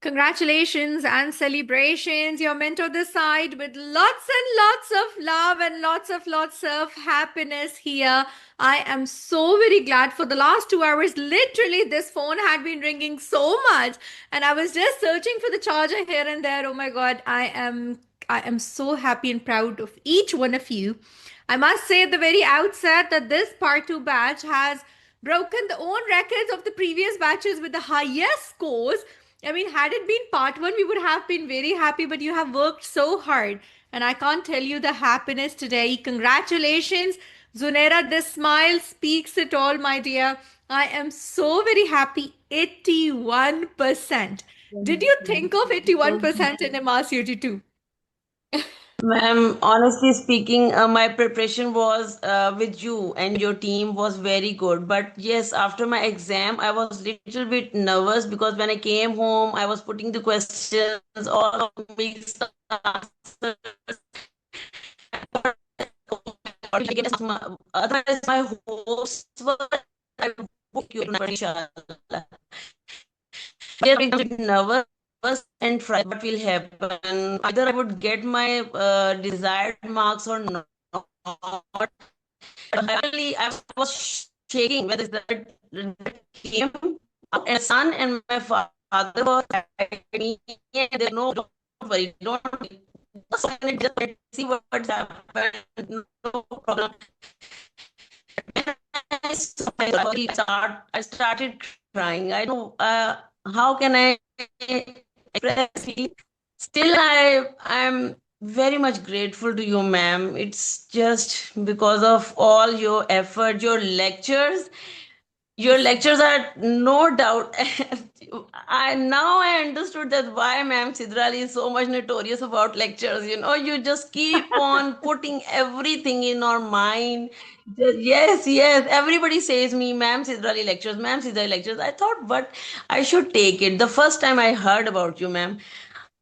Congratulations and celebrations. You're meant to this side with lots and lots of love and lots of happiness here. I am so very glad for the last 2 hours. Literally, this phone had been ringing so much, and I was just searching for the charger here and there. Oh my God, I am so happy and proud of each one of you. I must say at the very outset that this part two batch has broken the own records of the previous batches with the highest scores. I mean, had it been part one, we would have been very happy, but you have worked so hard. And I can't tell you the happiness today. Congratulations, Zunaira. This smile speaks it all, my dear. I am so very happy. 81%. Did you think of 81% in MRCUT2? Ma'am, honestly speaking, my preparation was with you and your team was very good. But yes, after my exam, I was little bit nervous because when I came home, I was putting the questions all mixed answers. Otherwise, my hopes were I would book you inshallah. They are becoming nervous and frightened what will happen. Either I would get my desired marks or not. Finally, I was shaking when that came out. And son and my father were at me. And they no, don't worry, don't worry. Just a minute, just wait, see what's happened. No problem. I started crying. I know how can I express it. Still, I'm very much grateful to you, ma'am. It's just because of all your effort, your lectures. Your lectures are no doubt. I understood that why Ma'am Sidrali is so much notorious about lectures. You know, you just keep on putting everything in our mind. Yes, yes. Everybody says me, Ma'am Sidrali lectures, Ma'am Sidrali lectures. I thought, but I should take it. The first time I heard about you, ma'am,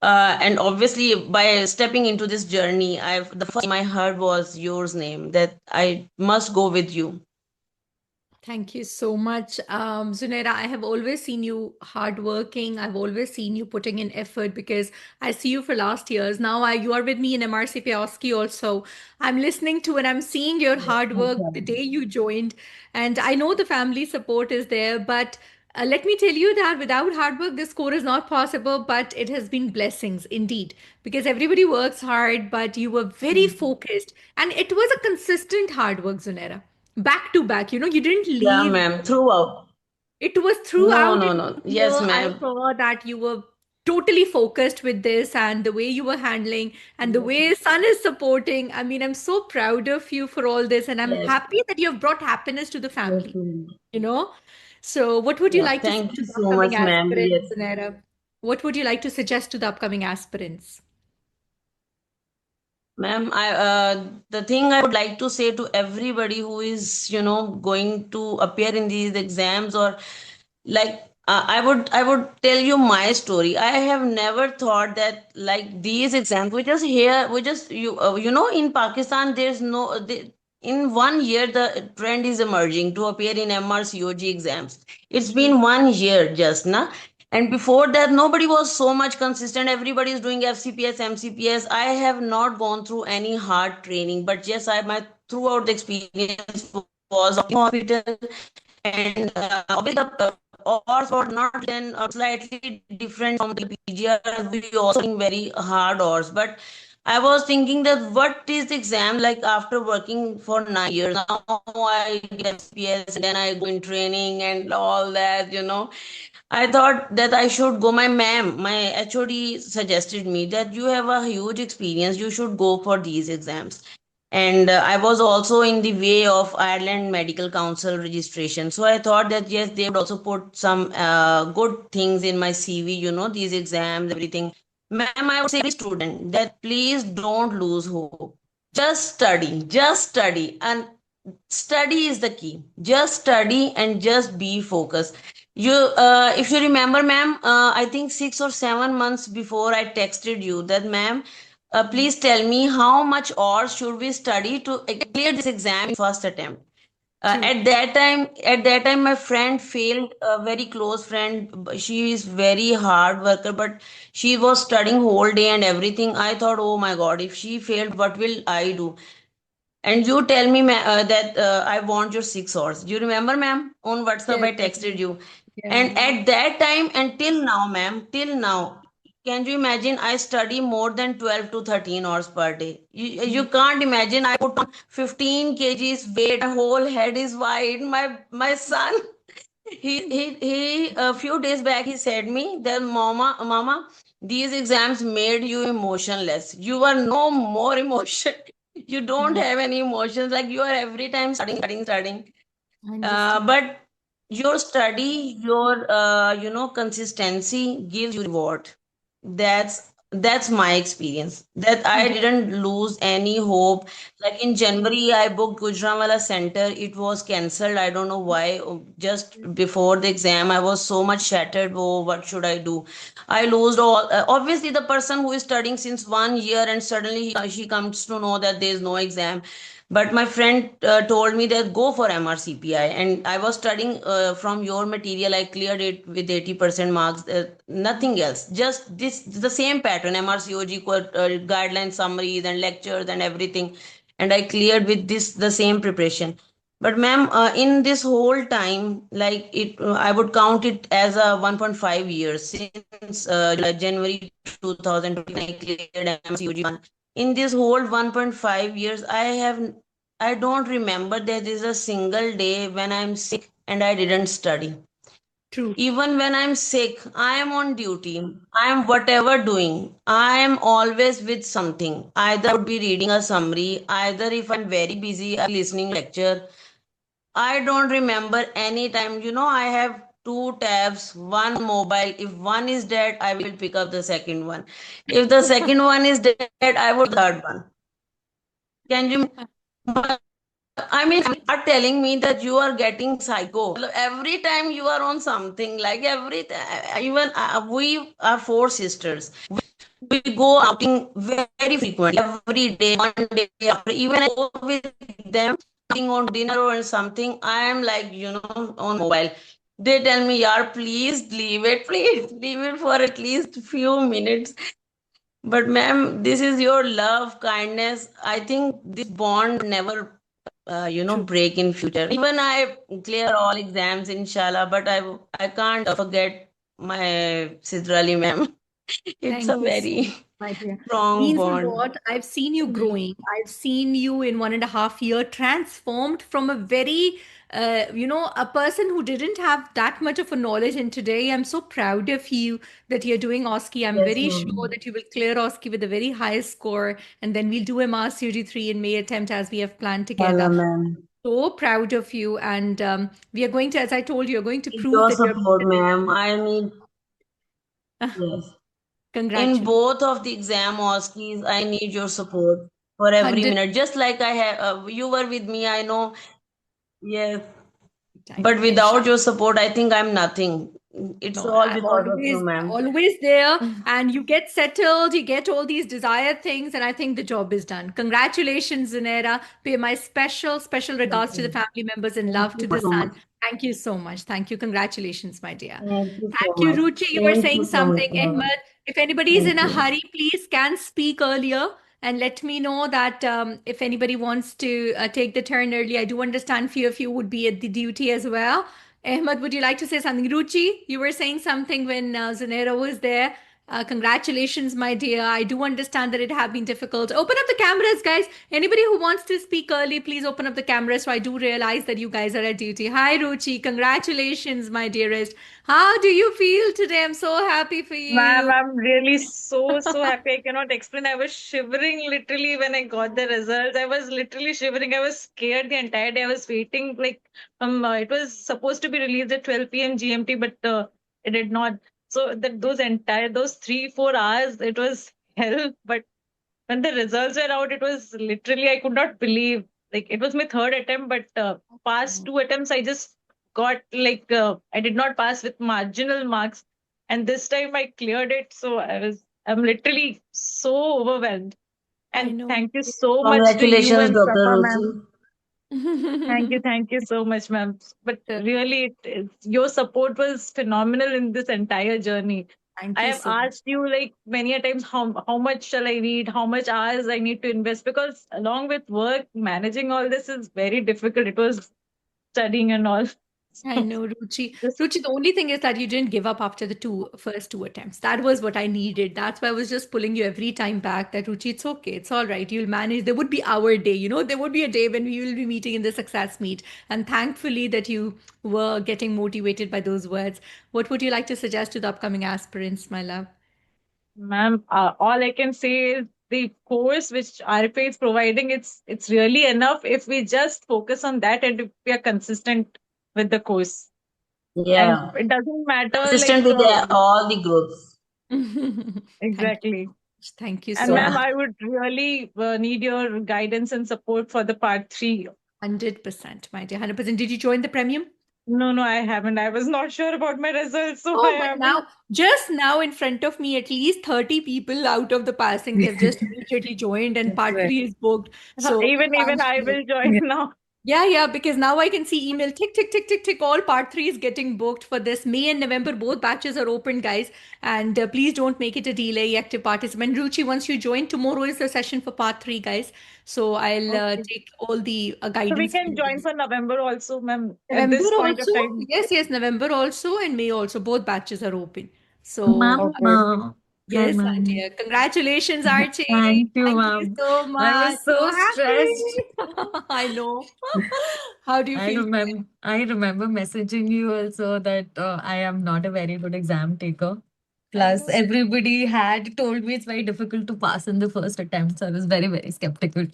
and obviously by stepping into this journey, the first name I heard was yours name. That I must go with you. Thank you so much, Zunaira. I have always seen you hardworking. I've always seen you putting in effort because I see you for last years. Now you are with me in MRC Pioski also. I'm listening to and I'm seeing your hard work the day you joined. And I know the family support is there, but let me tell you that without hard work, this score is not possible, but it has been blessings indeed because everybody works hard, but you were very focused and it was a consistent hard work, Zunaira, back to back. You didn't Yeah, leave. ma'am. Throughout. It was No, throughout no, in no. the year Yes, I ma'am. saw that you were totally focused with this and the way you were handling and the way Sun is supporting. I mean, I'm so proud of you for all this, and I'm Yes. happy that you have brought happiness to the Yes, family, ma'am. you know? So, what would you Yeah. like to say Thank to you the so upcoming much, ma'am. aspirants, Yes. Zanera? What would you like to suggest to the upcoming aspirants? Ma'am, the thing I would like to say to everybody who is, going to appear in these exams or like I would tell you my story. I have never thought that like these exams we just in Pakistan there's no in 1 year the trend is emerging to appear in MRCOG exams. It's been 1 year just na, and before that nobody was so much consistent. Everybody is doing FCPS, MCPS. I have not gone through any hard training, but yes, I my throughout the experience was hospital, and obviously the odds were not then slightly different from the PGR. We also doing very hard odds, but I was thinking that what is the exam like after working for 9 years? Now I get SPS and then I go in training and all that, I thought that I should go. My HOD suggested me that you have a huge experience. You should go for these exams. And I was also in the way of Ireland Medical Council registration. So I thought that yes, they would also put some good things in my CV, these exams, everything. Ma'am, I would say every student that please don't lose hope. Just study. And study is the key. Just study and just be focused. If you remember, ma'am, I think 6 or 7 months before I texted you that, ma'am, please tell me how much hours should we study to clear this exam in first attempt. True. At that time my friend failed, a very close friend. She is very hard worker, but she was studying whole day and everything. I thought, oh my god, if she failed, what will I do? And you tell me that I want your 6 hours. Do you remember, ma'am? On WhatsApp Yes. I texted you. And Yeah. at that time and till now, ma'am, till now, can you imagine? I study more than 12 to 13 hours per day. You Mm. can't imagine. I put on 15 kgs weight. My whole head is white. My son, he a few days back he said me that, mama, these exams made you emotionless. You are no more emotion. You don't Mm. have any emotions. Like you are every time studying. I understand. But your study, your consistency gives you reward. That's my experience. That I Yeah. didn't lose any hope. Like in January, I booked Gujranwala Center. It was cancelled. I don't know why. Just before the exam, I was so much shattered. Oh, what should I do? I lost all. Obviously, the person who is studying since 1 year and suddenly she comes to know that there is no exam. But my friend told me that go for MRCPI, and I was studying from your material. I cleared it with 80% marks. Nothing else, just this the same pattern: MRCOG guideline summaries and lectures and everything, and I cleared with this the same preparation. But ma'am, in this whole time, like I would count it as a 1.5 years since January 2020 when I cleared MCOG 1. In this whole 1.5 years, I don't remember there is a single day when I'm sick and I didn't study. True. Even when I'm sick, I am on duty. I am whatever doing. I am always with something. Either I would be reading a summary, either if I'm very busy, I'm listening lecture. I don't remember any time. I have two tabs, one mobile. If one is dead, I will pick up the second one. If the second one is dead, I would third one. Can you? I mean, you are telling me that you are getting psycho. Every time you are on something, like every even we are four sisters. We go outing very frequently, every day, one day after. Even I go with them, something on dinner or something. I am like, on mobile. They tell me, "Yaar, please leave it, please leave it for at least few minutes." But ma'am, this is your love, kindness. I think this bond never, True. break in future. Even I clear all exams, inshallah, but I can't forget my Sidrali ma'am. It's a Thank you so very much, my dear. strong Means a bond. lot. I've seen you growing. I've seen you in 1.5 year transformed from a very, a person who didn't have that much of a knowledge. And today I'm so proud of you that you're doing OSCE. I'm Yes, very sure ma'am. that you will clear OSCE with a very high score. And then we'll do MRCUG3 in May attempt as we have planned Inshallah, together. ma'am. So proud of you. And we are going to, as I told you, you're going to Need prove your that you're support, better than ma'am. I need, yes. In congratulations. both of the exam OSCEs, I need your support for every 100 minute. Just like I have, you were with me, I know. Yes. time. But without your support, I think I'm nothing. It's No, all I'm because of you, always ma'am. always there, and you get settled, you get all these desired things, and I think the job is done. Congratulations, Zunaira. Pay my special Thank regards to the you. family members and Thank love to you the so son. much. Thank you so much. Thank you. Congratulations, my dear. Thank you so Thank you, much. Ruchi. You were Thank saying you so much, something. ma'am. Ahmed, if anybody is in Thank a you. hurry, please can speak earlier and let me know that if anybody wants to take the turn early. I do understand few of you would be at the duty as well. Ahmed, would you like to say something? Ruchi, you were saying something when Zunaira was there. Congratulations, my dear. I do understand that it have been difficult. Open up the cameras, guys. Anybody who wants to speak early, please open up the cameras. So I do realize that you guys are at duty. Hi, Ruchi. Congratulations, my dearest. How do you feel today? I'm so happy for Ma'am, you. I'm really so happy. I cannot explain. I was shivering literally when I got the results. I was literally shivering. I was scared the entire day. I was waiting like it was supposed to be released at 12 p.m. GMT, but it did not. So that those 3-4 hours, it was hell. But when the results were out, it was literally I could not believe. Like it was my third attempt, but past two attempts I just got like I did not pass with marginal marks, and this time I cleared it. So I'm literally so overwhelmed. I And know. thank you so much to you Congratulations, and Dr. Safa, Ruchi. ma'am. Thank you so much, ma'am. But Uh, really, your support was phenomenal in this entire journey. Thank I you have so much. asked you like many a times how much shall I read, how much hours I need to invest, because along with work, managing all this is very difficult. It was studying and all. I know, Ruchi. Just Ruchi, the only thing is that you didn't give up after the first two attempts. That was what I needed. That's why I was just pulling you every time back that Ruchi, it's okay. It's all right. You'll manage. There would be our day, there would be a day when we will be meeting in the success meet. And thankfully that you were getting motivated by those words. What would you like to suggest to the upcoming aspirants, my love? ma'am, all I can say is the course which RFA is providing, it's really enough if we just focus on that and if we are consistent with the course. And Yeah. it doesn't matter like Consistent with all the groups. Thank you. exactly. Thank you And so ma'am, much. Yeah. I would really need your guidance and support for the part three. 100%, my dear. 100%. Did you join the premium? No, no, I haven't. I was not sure about my results, so I Oh, but haven't. now, just now in front of me, at least 30 people out of the passing have just immediately joined, and That's part right. three is booked. So, Even I thankful. will join Yeah. now. Yeah, yeah, because now I can see email tick, tick, tick, tick, tick. All part three is getting booked for this May and November. Both batches are open, guys. And please don't make it a delay, active participant. Ruchi, once you join, tomorrow is the session for part three, guys. So I'll Okay. take all the So we guidance can from join you. for November also, ma'am, at November this point of also? time. Yes, yes, November also and May also. Both batches are open. So, Ma'am, Okay. hi, yes, my ma'am. dear. Congratulations, Archie. Thank you, Thank you ma'am. so I much. was So so stressed. happy. I know. How do you feel? I remember messaging you also that I am not a very good exam taker. I Plus, know. everybody had told me it's very difficult to pass in the first attempt, so I was very, very skeptical.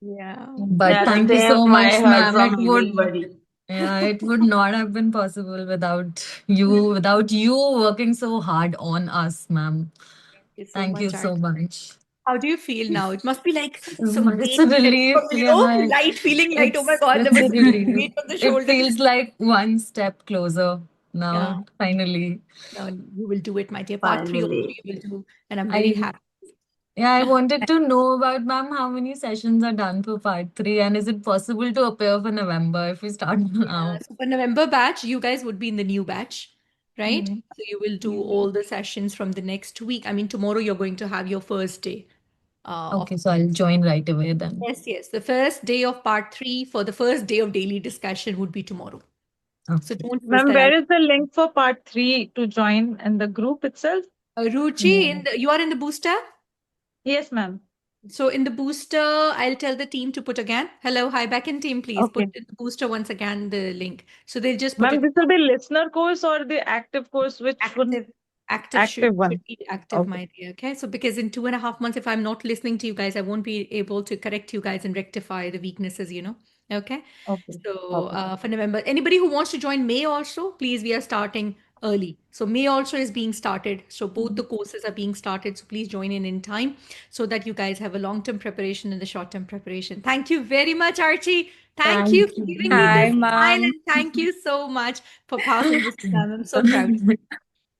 Yeah. But Yeah, the thank you same so I much, heard ma'am. from It would, everybody. yeah, it would not have been possible without you working so hard on us, ma'am. Thank you so Thank you much, so Archie. much. How do you feel now? It must be like some It's weight a lifted relief, from, yeah. light, feeling light. Oh my God, there It's was a so much relief. weight on the It shoulder. feels like one step closer Yeah. now, finally. No, you will do it, my dear. Part three also Finally. you will do. And I'm very I happy. yeah, I wanted to know about ma'am how many sessions are done for part three, and is it possible to appear for November if we start Yeah, now? so for November batch, you guys would be in the new batch, right? Mhm. So you will do all the sessions from the next week. I mean, tomorrow you're going to have your first day of. Okay, so I'll join right away then. Yes, yes. The first day of part three for the first day of daily discussion would be tomorrow. So Okay. don't miss Ma'am, that. where is the link for part three to join in the group itself? Ruchi, Yeah. you are in the booster. Yes, ma'am. So in the booster, I'll tell the team to put again. Hello, hi, back in team, please put Okay. in the booster once again the link. So they'll just put Ma'am, it this will be listener course or the active course? Which one? active. Active Active should one. be active, Okay. my dear. Okay. So because in 2.5 months, if I'm not listening to you guys, I won't be able to correct you guys and rectify the weaknesses. Okay. Okay. So Okay. for November, anybody who wants to join May also, please, we are starting early. So May also is being started. So both the courses are being started. So please join in time so that you guys have a long-term preparation and the short-term preparation. Thank you very much, Archie. Thank you Thank for giving me you. this Hi, smile ma'am. and thank you so much for passing this exam. I'm so proud.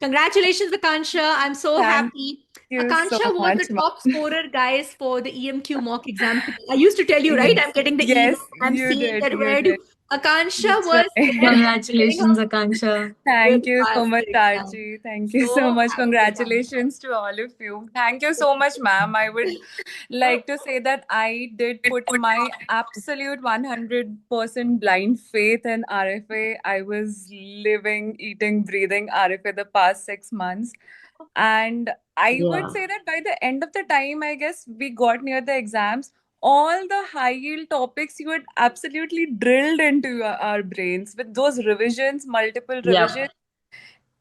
Congratulations, Akansha. I'm so Thank happy. you so Akansha was the much, ma'am. top scorer, guys, for the EMQ mock exam. I used to tell you, right? I'm Yes, getting the email. yes, I'm you seeing did. that You where do did. Akansha That's was there right. getting Congratulations, her Akansha. will Thank you so pass much, the exam. Archie. Thank you so So much. happy, Akansha. Congratulations to all of you. Thank you so much, ma'am. I would like to say that I did put my absolute 100% blind faith in RFA. I was living, eating, breathing RFA the past 6 months. And I would Yeah. say that by the end of the time, I guess we got near the exams, all the high yield topics you had absolutely drilled into our brains with those revisions, multiple Yep. revisions.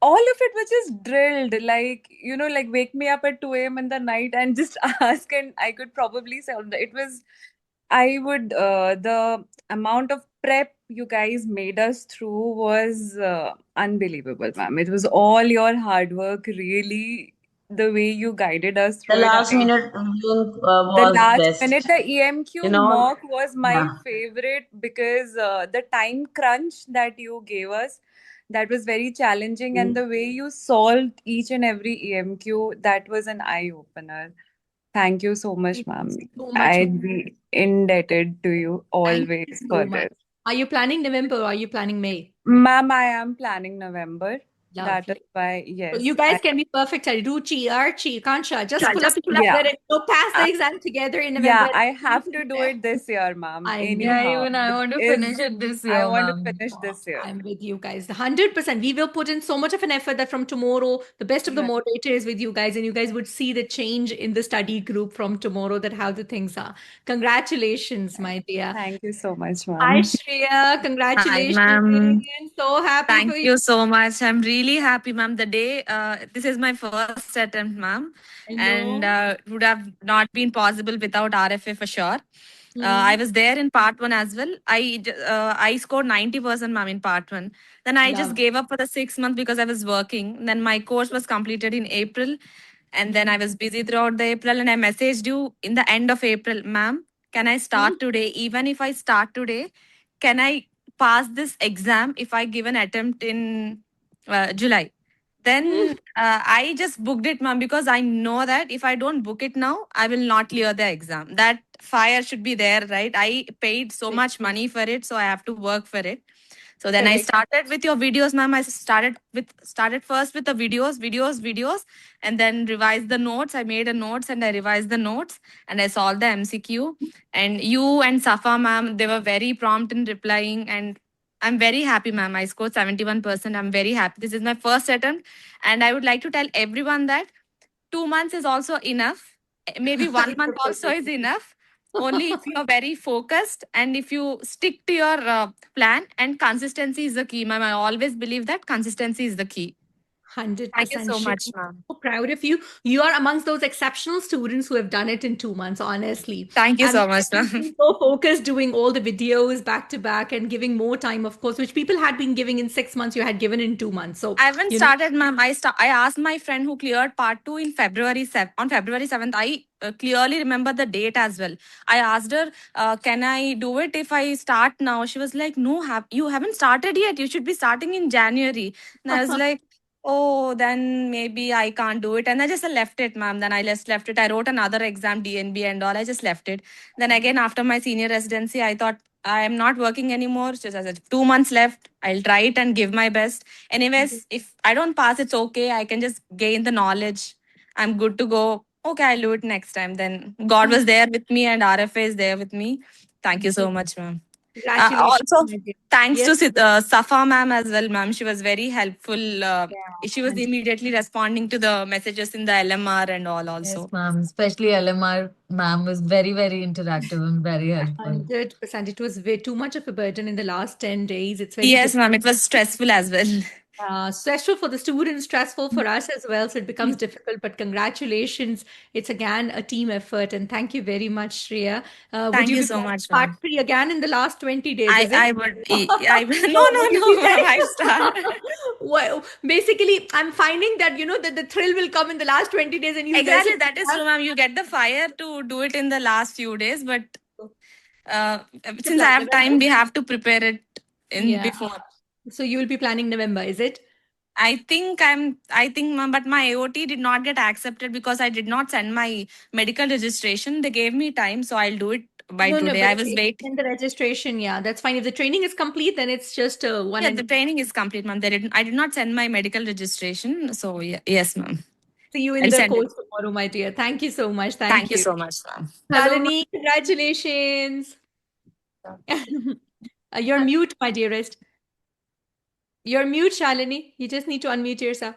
All of it was just drilled, like, like wake me up at 2 a.m. in the night and just ask, and I could probably solve that. The amount of prep you guys made us through was unbelievable, ma'am. It was all your hard work, really, the way you guided us The through it. last minute link The was last best. minute, the EMQ You know, mock was yeah. my favorite because the time crunch that you gave us, that was very challenging, and Mm. the way you solved each and every EMQ, that was an eye opener. Thank you so much, Thank you ma'am. so much. I'd be indebted to you Thank you always so for much. this. Are you planning November or are you planning May? Ma'am, I am planning November. That is Lovely. why, So you yes, guys can be perfect at Ruchi, Archie, Kansha. Just pull up yeah. together and go pass the exam together in November. Yeah, I have to do it this year, ma'am. I know. Yeah, Anyhow, even I want to it is. finish it this I year, want to ma'am. finish this year. I'm with you guys. 100%. We will put in so much of an effort that from tomorrow, the best of the Right. moderator is with you guys, and you guys would see the change in the study group from tomorrow, that how the things are. Congratulations, my dear. Thank you so much, Hi, ma'am. Shreya. Hi, Congratulations. ma'am. So happy Thank for you so much. I'm really happy, ma'am. The day, this is my first attempt, ma'am, I and know. it would have not been possible without RFA for sure. I Hmm. was there in part one as well. I scored 90%, ma'am, in part one. Then I just Love. gave up for the 6 months because I was working. Then my course was completed in April, and then I was busy throughout the April. And I messaged you in the end of April, ma'am. Can I start today? Even if I start today, can I pass this exam if I give an attempt in July? Then I just booked it, ma'am, because I know that if I don't book it now, I will not clear the exam. That fire should be there, right? I paid so much money for it, so I have to work for it. So then I Correct. started with your videos, ma'am. I started first with the videos, and then revised the notes. I made a notes and I revised the notes and I solved the MCQ. And you and Safa, ma'am, they were very prompt in replying, and I'm very happy, ma'am. I scored 71%. I'm very happy. This is my first attempt. And I would like to tell everyone that 2 months is also enough. Maybe 1 month also is enough. Only if you're very focused and if you stick to your plan, and consistency is the key, ma'am. I always believe that consistency is the key. Thank you 100%. so much, Shreya. ma'am. So proud of you. You are amongst those exceptional students who have done it in 2 months, honestly. Thank you And so much, you've ma'am. been so focused doing all the videos back to back and giving more time, of course, which people had been giving in 6 months, you had given in 2 months. So, I haven't started, ma'am. I asked my friend who cleared part two in on February 7th. I clearly remember the date as well. I asked her, "Can I do it if I start now?" She was like, "No, you haven't started yet. You should be starting in January." And I was like, "Oh, then maybe I can't do it." And I just left it, ma'am. Then I just left it. I wrote another exam, DNB and all. I just left it. Then again, after my senior residency, I thought I am not working anymore. Just as 2 months left, I'll try it and give my best. Anyways, if I don't pass, it's okay. I can just gain the knowledge. I'm good to go. Okay, I'll do it next time. Then God was there with me and RFA is there with me. Thank you so much, ma'am. congratulations, Also, my dear. thanks Yes. to Safa ma'am as well, ma'am. She was very helpful. She was 100%. immediately responding to the messages in the LMR and all Yes, also. ma'am. Especially LMR, ma'am, was very, very interactive and very helpful. 100%. It was way too much of a burden in the last 10 days. It's very Yes, difficult. ma'am. It was stressful as well. Stressful for the students, stressful for us as well. So it becomes difficult. But congratulations. It's again a team effort. And thank you very much, Shreya. Would Thank you you be so planning much, part ma'am. three again in the last 20 days, is I it? would no Would you no be ma'am. saying? I start. Well, basically, I'm finding that, that the thrill will come in the last 20 days and you guys Exactly, will that is have true, ma'am. You get the fire to do it in the last few days, but uh, to since I plan have November. time, we have to prepare it in Yeah. before. So you will be planning November, is it? I think, ma'am, but my AOT did not get accepted because I did not send my medical registration. They gave me time, so I'll do it by No, today. but I was if waiting. in the registration, yeah, that's fine. If the training is complete, then it's just one Yeah, and the training is complete, ma'am. I did not send my medical registration, so yeah, yes, ma'am. see you in I'll the send it. course tomorrow, my dear. Thank you so much. Thank Thank you you. so much, ma'am. Hello, ma'am. Shalini, congratulations. You're mute, my dearest. You're mute, Shalini. You just need to unmute yourself.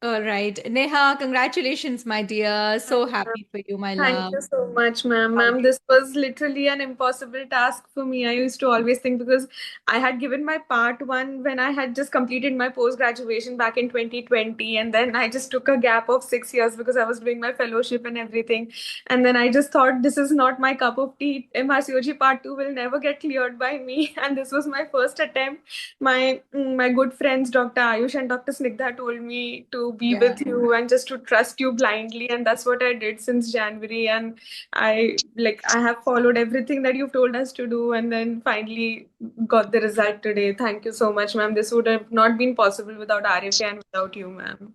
All right. Neha, congratulations, my dear. So happy for you, my Thank love. you so much, ma'am. Proud Ma'am, of this was literally an impossible task for me. I used to always think because I had given my part one when I had just completed my post graduation back in 2020. And then I just took a gap of 6 years because I was doing my fellowship and everything. And then I just thought this is not my cup of tea. MRCOG part two will never get cleared by me. And this was my first attempt. My good friends, Dr. Ayush and Dr. Snigdha, told me to be Yeah. with you and just to trust you blindly. And that's what I did since January. And I have followed everything that you've told us to do, and then finally got the result today. Thank you so much, ma'am. This would have not been possible without RFA and without you, ma'am.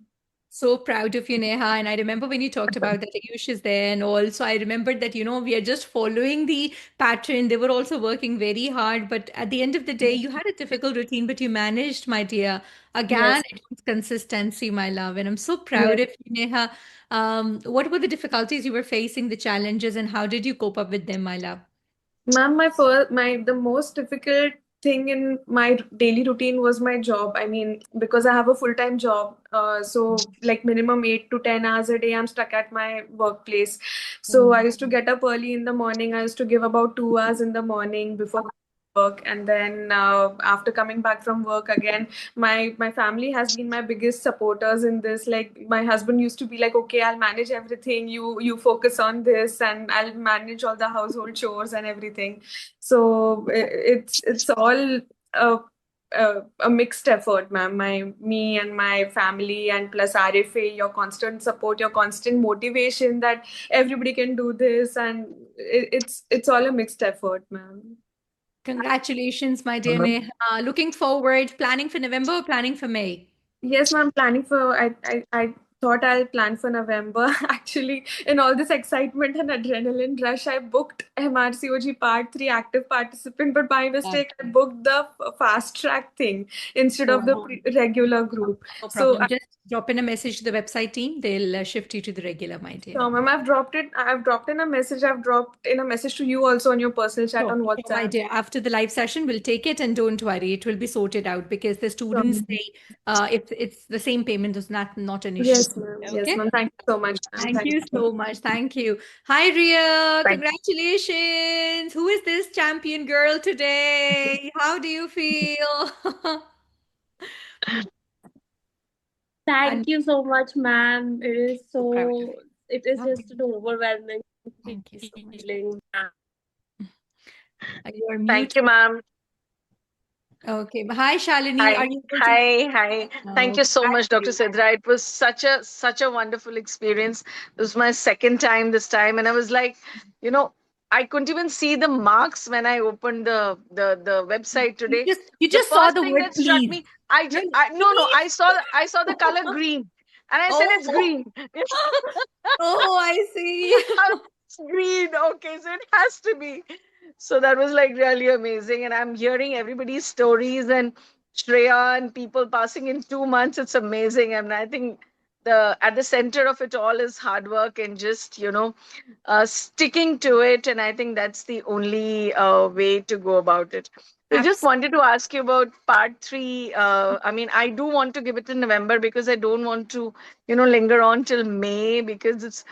so proud of you, Neha. And I remember when you talked about that Ayush is there and all. So I remembered that, we are just following the pattern. They were also working very hard. But at the end of the day, you had a difficult routine, but you managed, my dear. Again, Yes, it was consistency, my love. And I'm so yes. proud of you, Neha. What were the difficulties you were facing, the challenges, and how did you cope up with them, my love? Ma'am, the most difficult thing in my daily routine was my job. I mean, because I have a full-time job, so like minimum 8 to 10 hours a day, I'm stuck at my workplace. So I used to get up early in the morning. I used to give about 2 hours in the morning before work, and then after coming back from work again, my family has been my biggest supporters in this. Like my husband used to be like, okay, I'll manage everything, you focus on this, and I'll manage all the household chores and everything. So it's all a mixed effort, ma'am. Me and my family, and plus RFA, your constant support, your constant motivation that everybody can do this, and it's all a mixed effort, ma'am. Congratulations, my dear Neha. Looking forward, planning for November or planning for May? Yes, ma'am. Planning for I thought I'll plan for November. Actually, in all this excitement and adrenaline rush, I booked MRCOG Part 3 active participant, but by mistake I booked the fast track thing instead of the Oh, regular group. no So problem. Just drop in a message to the website team. They'll shift you to the regular, my dear. Ma'am, I've dropped it. I've dropped in a message. I've dropped in a message to you also on your personal chat Sure, on sure, my WhatsApp. dear. After the live session, we'll take it and don't worry, it will be sorted out because the students say if it's the same payment is not an issue. Yes, ma'am. Yes, Okay. ma'am. Thank you so much, ma'am. Thank Thank you you. so much. Thank you. Hi, Ria. Thank you. Congratulations. Who is this champion girl today? How do you feel? Thank And you so much, ma'am. so proud of you. It is Thank just an overwhelming you so much. feeling. You are Thank mute. you, ma'am. Okay. Hi, Shalini. Hi, Are you able to? hi. Thank you so much, Dr. Sidra. It was such a wonderful experience. This was my second time this time, and I was like, you know, I couldn't even see the marks when I opened the website today. You The just saw first the thing word that struck please. me, no, I saw the color green, and I said it's Oh, green. oh, I see. It's green. Okay, so it has to be. So that was like really amazing. And I'm hearing everybody's stories and Shreya and people passing in 2 months. It's amazing. And I think the at the center of it all is hard work and just, sticking to it. And I think that's the only way to go about it. I just wanted to ask you about part 3. I mean, I do want to give it in November because I don't want to, linger on till May because it's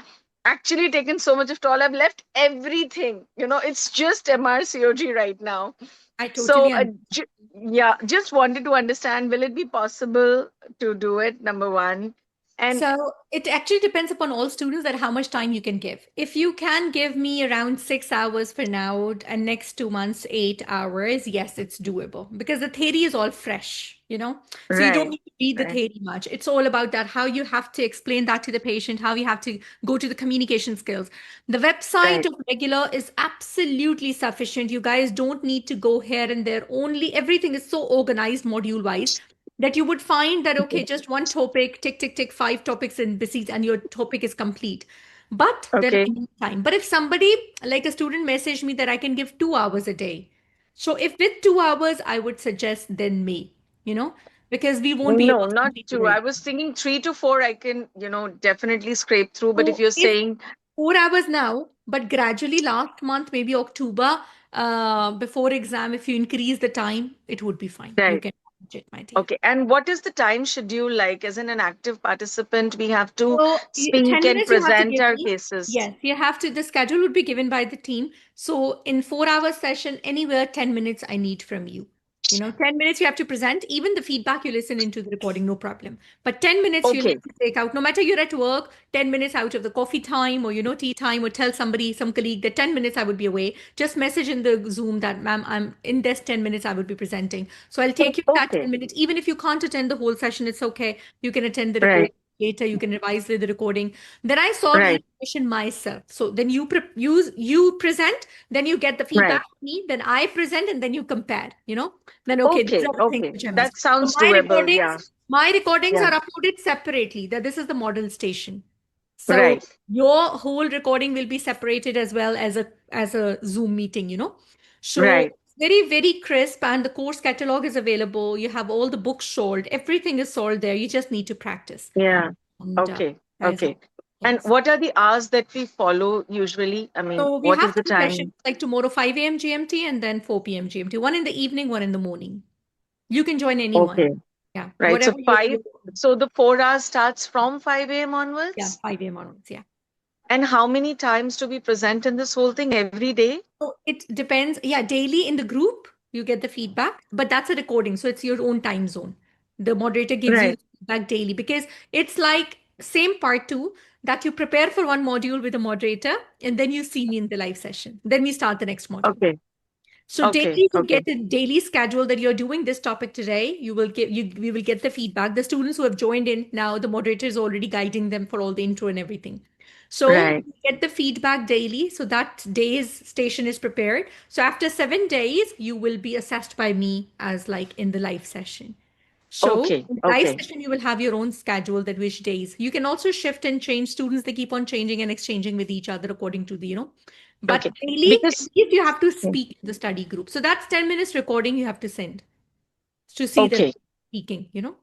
actually taken so much of toll. I've left everything. It's just MRCOG right now. I So, totally understand. just wanted to understand, will it be possible to do it? Number one. And So it actually depends upon all students that how much time you can give. If you can give me around 6 hours for now and next 2 months, 8 hours, yes, it's doable because the theory is all fresh, So you don't right, need to read the right. theory much. It's all about that, how you have to explain that to the patient, how you have to go to the communication skills. The website Right. of regular is absolutely sufficient. You guys don't need to go here and there. Only everything is so organized module wise that you would find that okay, just one topic, tick tick tick, 5 topics in besides and your topic is complete, but there Okay. is no time. But if somebody like a student messaged me that I can give 2 hours a day, so if with 2 hours I would suggest then me, because we won't be No, able to not complete the 2. I rate. was thinking 3 to 4. I can, definitely scrape through. But if So you're if saying 4 hours now, but gradually last month, maybe October, before exam, if you increase the time, it would be fine. You right. can manage it, my dear. Okay. And what is the time schedule like? As in an active participant, we have to So 10 speak and minutes you have to present give our me. cases. Yes, you have to. The schedule would be given by the team. So in 4 hour session, anywhere 10 minutes I need from you. 10 minutes you have to present. Even the feedback you listen into the recording, no problem. But 10 minutes you'll Okay. have to take out, no matter you're at work, 10 minutes out of the coffee time or tea time, or tell somebody, some colleague that 10 minutes I would be away. Just message in the Zoom that, ma'am, I'm in this 10 minutes I would be presenting. So I'll take you that Okay. 10 minutes. Even if you can't attend the whole session, it's okay. You can attend the Right. recording later, you can revise the recording. Then I solve Right. each question myself. So then you present, then you get the feedback Right. from me, then I present, and then you compare, then okay, these Okay. are the things Okay. which I That missed. So sounds my doable. recordings, Yeah. My recordings Yeah. are uploaded separately. That this is the model station. So Right. your whole recording will be separated as well as a Zoom meeting, you know. So Right. very, very crisp, and the course catalog is available. You have all the books sold. Everything is sold there. You just need to practice. Yeah. And Okay. that is all. Okay. And Yes. what are the hours that we follow usually? I mean, So we what is have the two sessions, time? like tomorrow 5 a.m. GMT and then 4 p.m. GMT. One in the evening, one in the morning. You can join anyone. Okay. Yeah. Right. So Whatever so the 4 hours starts from 5 a.m. yeah, onwards? 5 a.m. onwards. Yeah. And how many times do we present in this whole thing every day? So it depends. Yeah, daily in the group, you get the feedback, but that's a recording. So it's your own time zone. The moderator gives you Right. the feedback daily because it's like same part two that you prepare for one module with a moderator and then you see me in the live session. Then we start the next module. Okay. So Okay. daily you Okay. get a daily schedule that you're doing this topic today. We will get the feedback. The students who have joined in now, the moderator is already guiding them for all the intro and everything. So Right. you get the feedback daily. So that day's station is prepared. So after 7 days, you will be assessed by me as like in the live session. So Okay. in the live Okay. session, you will have your own schedule that which days. You can also shift and change. Students, they keep on changing and exchanging with each other according to the, but Okay. daily, at Because least you have to speak in the study group. So that's 10 minutes recording you have to send to see that okay. speaking. Okay.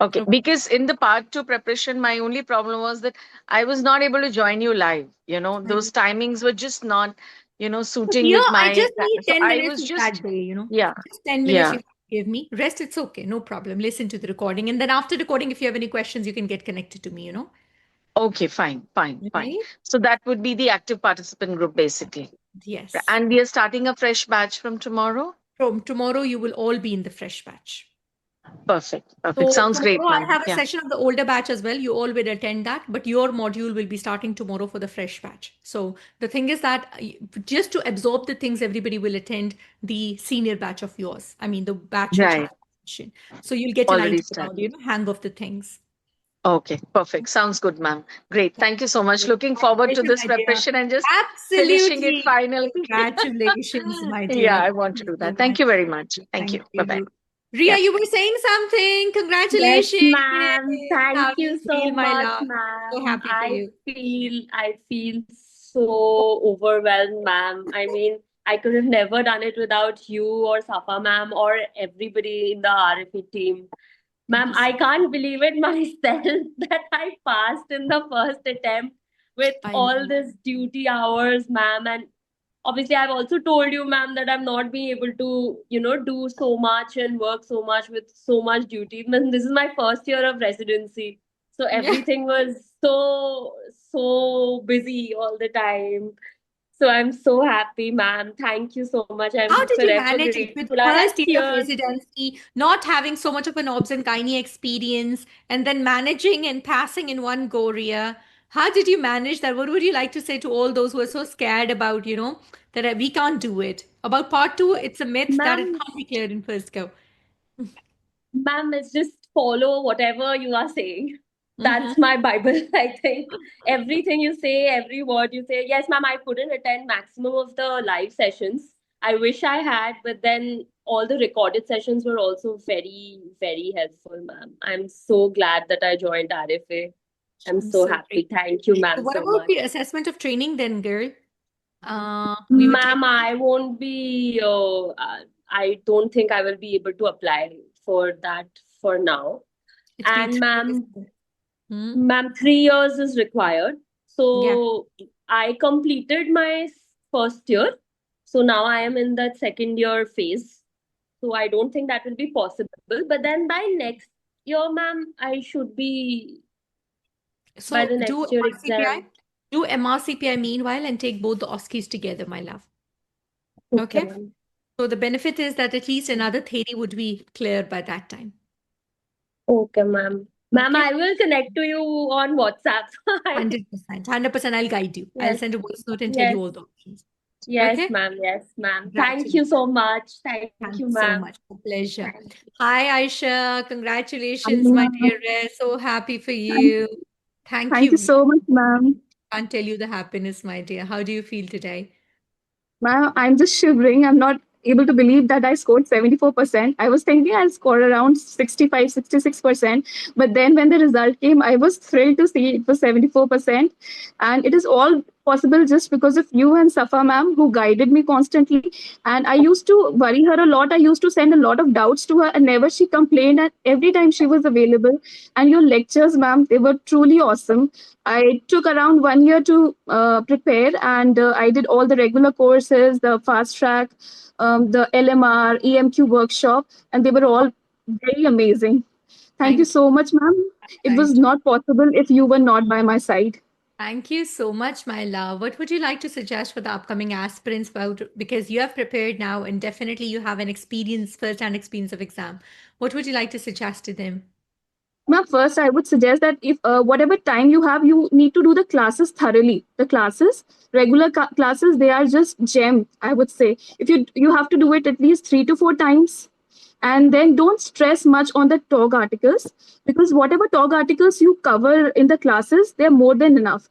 Okay. Because in the part two preparation, my only problem was that I was not able to join you live. Those timings were just not, suiting Here, with I my. just need So 10 I minutes was that just, day. yeah. Just 10 minutes Yeah. you have to give me. Rest, it's okay. No problem. Listen to the recording. And then after recording, if you have any questions, you can get connected to me. Okay. Fine. Fine. Fine. Right? So that would be the active participant group, basically. Yes. And we are starting a fresh batch from tomorrow. From tomorrow, you will all be in the fresh batch. Perfect. So Perfect. Sounds great, tomorrow I ma'am. have a Yeah. session of the older batch as well. You all will attend that, but your module will be starting tomorrow for the fresh batch. So the thing is that just to absorb the things, everybody will attend the senior batch of yours. I mean, the batch which has Right. session. So you'll get an Already idea about, started. hang of the things. Okay, perfect. Sounds good, ma'am. Great. Thank you so much. Looking forward to Pleasure, this my dear. preparation and just finishing it Absolutely. finally. Congratulations, my Yeah, dear. I want to Thank you do so that. Thank much. you very much. Thank Thank you. Bye-bye. you. Ria, Yeah. you were saying something. Yes, Congratulations. ma'am. Thank How do you you so feel, my much, love? So ma'am. happy for you. I feel so overwhelmed, ma'am. I mean, I could have never done it without you or Safa ma'am or everybody in the RFE team. Thank Ma'am, you so I can't believe it myself that I passed in the first attempt with I all know. this duty hours, ma'am. And obviously, I've also told you, ma'am, that I'm not being able to, do so much and work so much with so much duty. Ma'am, this is my first year of residency. So Yeah. everything was so busy all the time. So I'm so happy, ma'am. Thank you so much. I'm How did you forever manage it with grateful. I had first year of tears. residency, not having so much of an obs and gynae experience, and then managing and passing in one go, Ria? How did you manage that? What would you like to say to all those who are so scared about, that we can't do it? About part two, it's a myth that it Ma'am, can't be cleared in first go. ma'am, it's just follow whatever you are saying. Mm-hmm. That's my Bible, I think. Everything you say, every word you say. Yes, ma'am, I couldn't attend maximum of the live sessions. I wish I had, but then all the recorded sessions were also very, very helpful, ma'am. I'm so glad that I joined RFA. I'm I'm so so happy. grateful. Thank you, So ma'am, what so about much. the assessment of training then, girl? We would take Ma'am, I won't be, I don't think I will be able to apply for that for now. it's been And 3 years. ma'am, ma'am, 3 years is required. Yeah. So I completed my first year. So now I am in that second year phase. So I don't think that will be possible. But then by next year, ma'am, I should be by So the do next year MRCPI. exam. Do MRCPI meanwhile and take both the OSCEs together, my love. Okay, Okay. ma'am. So the benefit is that at least another theory would be clear by that time. Okay, ma'am. Ma'am, Okay. I will connect to you on WhatsApp. 100%. 100% I'll guide you. I'll Yes, send a voice note and tell yes, you all the options. yes, Okay. ma'am. Yes, ma'am. Thank Congratulations. you so much. Thank Thank you, you so ma'am. much. A pleasure. Thank you. Hi, Aisha. Congratulations, my dear. So happy for you. Thank Thank you you. so much, ma'am. Can't tell you the happiness, my dear. How do you feel today? Ma'am, I'm just shivering. I'm not able to believe that I scored 74%. I was thinking I'll score around 65, 66%. But then when the result came, I was thrilled to see it was 74%. And it is all possible just because of you and Safa ma'am, who guided me constantly. And I used to worry her a lot. I used to send a lot of doubts to her, and never she complained. And every time she was available. And your lectures, ma'am, they were truly awesome. I took around 1 year to prepare, and I did all the regular courses, the fast track, the LMR, EMQ workshop, and they were all very amazing. Thank you Thank so much, ma'am. It was Thank not possible if you were not by my side. Thank you so much, my love. What would you like to suggest for the upcoming aspirants about, because you have prepared now and definitely you have an experience, first-hand experience of exam. What would you like to suggest to them? Ma'am, first I would suggest that if whatever time you have, you need to do the classes thoroughly. The classes, regular classes, they are just gem. I would say if you have to do it at least 3 to 4 times, and then don't stress much on the talk articles, because whatever talk articles you cover in the classes, they're more than enough.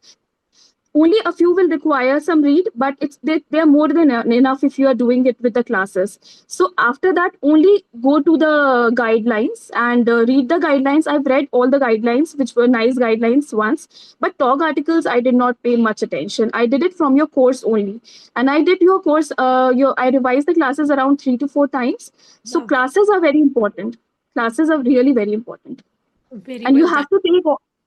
Only a few will require some read, but they're more than enough if you are doing it with the classes. So after that, only go to the guidelines and read the guidelines. I've read all the guidelines, which were nice guidelines once, but talk articles I did not pay much attention. I did it from your course only, and I did your course. I revised the classes around 3 to 4 times. So Lovely. classes are very important. Classes are really very important, Very and you well done. have to take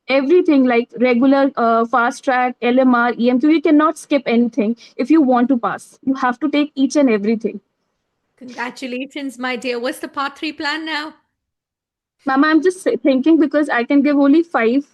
everything like regular fast track, LMR, EMQ. You cannot skip anything if you want to pass. You have to take each and everything. Congratulations, my dear. What's the part 3 plan now? Mama, I'm just thinking because I can give only 5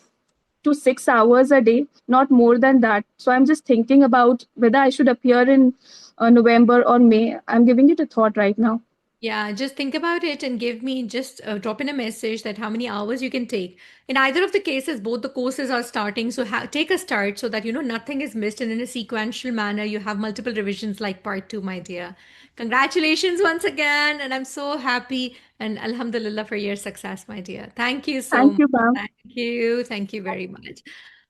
to 6 hours a day, not more than that. So I'm just thinking about whether I should appear in November or May. I'm giving it a thought right now. Yeah, just think about it and give me just drop in a message that how many hours you can take. In either of the cases, both the courses are starting, so take a start so that you know nothing is missed, and in a sequential manner, you have multiple revisions like part 2, my dear. Congratulations once again, and I'm so happy and Alhamdulillah for your success, my dear. Thank you so Thank much. you, ma'am. Thank you very much.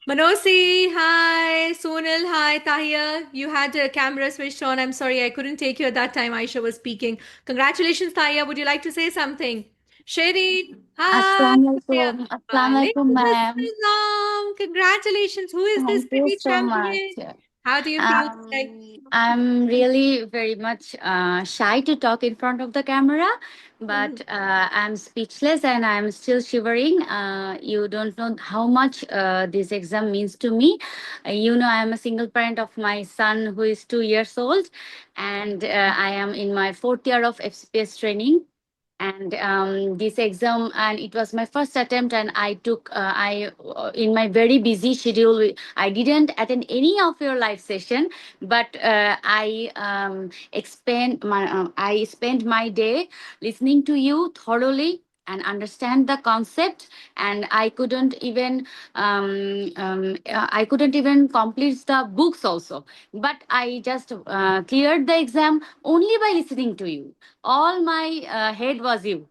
Manosi, hi. Sonal, hi. Tahia, you had a camera switched on. I'm sorry, I couldn't take you at that time. Aisha was speaking. Congratulations, Tahia. Would you like to say something? Shereen, hi. Assalamualaikum. Assalamualaikum, Walaikum ma'am. assalam. Congratulations. Who is this Thank you pretty so much. champion? How do you feel today? I'm really very much shy to talk in front of the camera, but I'm speechless and I'm still shivering. You don't know how much this exam means to me. I'm a single parent of my son who is 2 years old, and I am in my fourth year of FCPS training. And this exam, and it was my first attempt, and I took I in my very busy schedule, I didn't attend any of your live session, but I spent my day listening to you thoroughly and understand the concept, and I couldn't even complete the books also, but I just cleared the exam only by listening to you. All my head was you.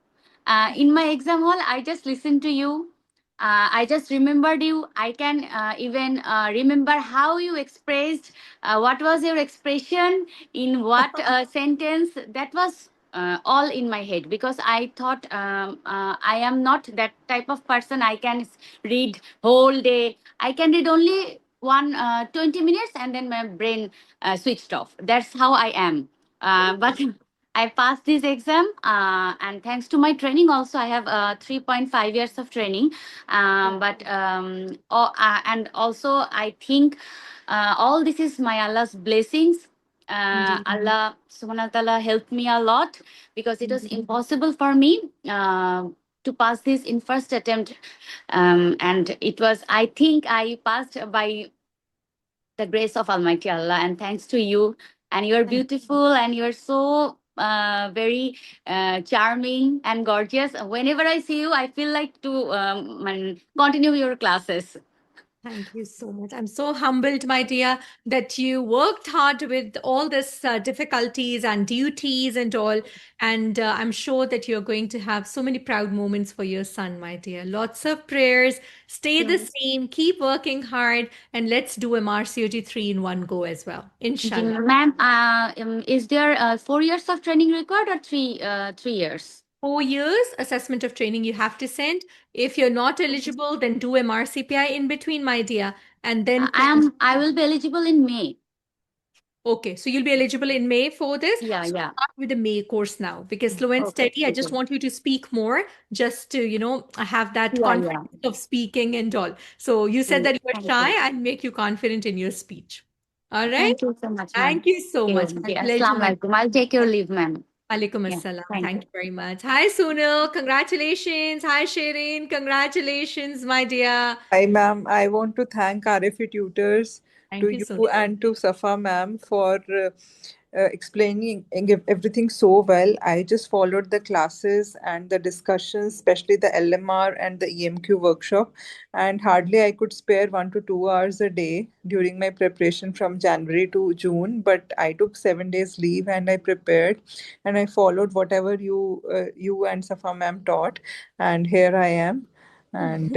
In my exam hall, I just listened to you. I just remembered you. I can even remember how you expressed, what was your expression, in what sentence. That was all in my head, because I thought I am not that type of person. I can read whole day. I can read only 20 minutes and then my brain switched off. That's how I am. But I passed this exam, and thanks to my training, also I have 3.5 years of training. And also I think all this is my Allah's blessings. Allah Subhanahu wa Taala helped me a lot, because it was impossible for me to pass this in first attempt, and I think I passed by the grace of Almighty Allah, and thanks to you. And you're beautiful, and you're so very charming and gorgeous. Whenever I see you, I feel like to continue your classes. Thank you so much. I'm so humbled, my dear, that you worked hard with all this difficulties and duties and all. And I'm sure that you're going to have so many proud moments for your son, my dear. Lots of prayers. Stay the same. Keep working hard. And let's do MRCOG 3 in one go as well. Inshallah. Ma'am, is there 4 years of training required or 3 years? 4 years assessment of training you have to send. If you're not eligible, then do MRCPI in between, my dear. And then I will be eligible in May. Okay, so you'll be eligible in May for this. Yeah, So yeah. start with the May course now because slow and Okay, steady. I just okay. want you to speak more, just to have that Yeah, confidence of speaking and all. So you said that you were Thank shy. you. I'll make you confident in your speech. All right. Thank you so much, ma'am. Thank you so much. My Yeah, pleasure. Assalamu alaikum. I'll take your leave, ma'am. Alaikum Yeah, assalam. thank Thank you. you very much. Hi, Sunil. Congratulations. Hi, Shireen. Congratulations, my dear. Hi, ma'am. I want to thank RFE tutors, Thank to you, you Sunil. and to Safa ma'am for explaining everything so well. I just followed the classes and the discussions, especially the LMR and the EMQ workshop, and hardly I could spare 1 to 2 hours a day during my preparation from January to June. But I took 7 days leave and I prepared, and I followed whatever you and Safa ma'am taught, and here I am. And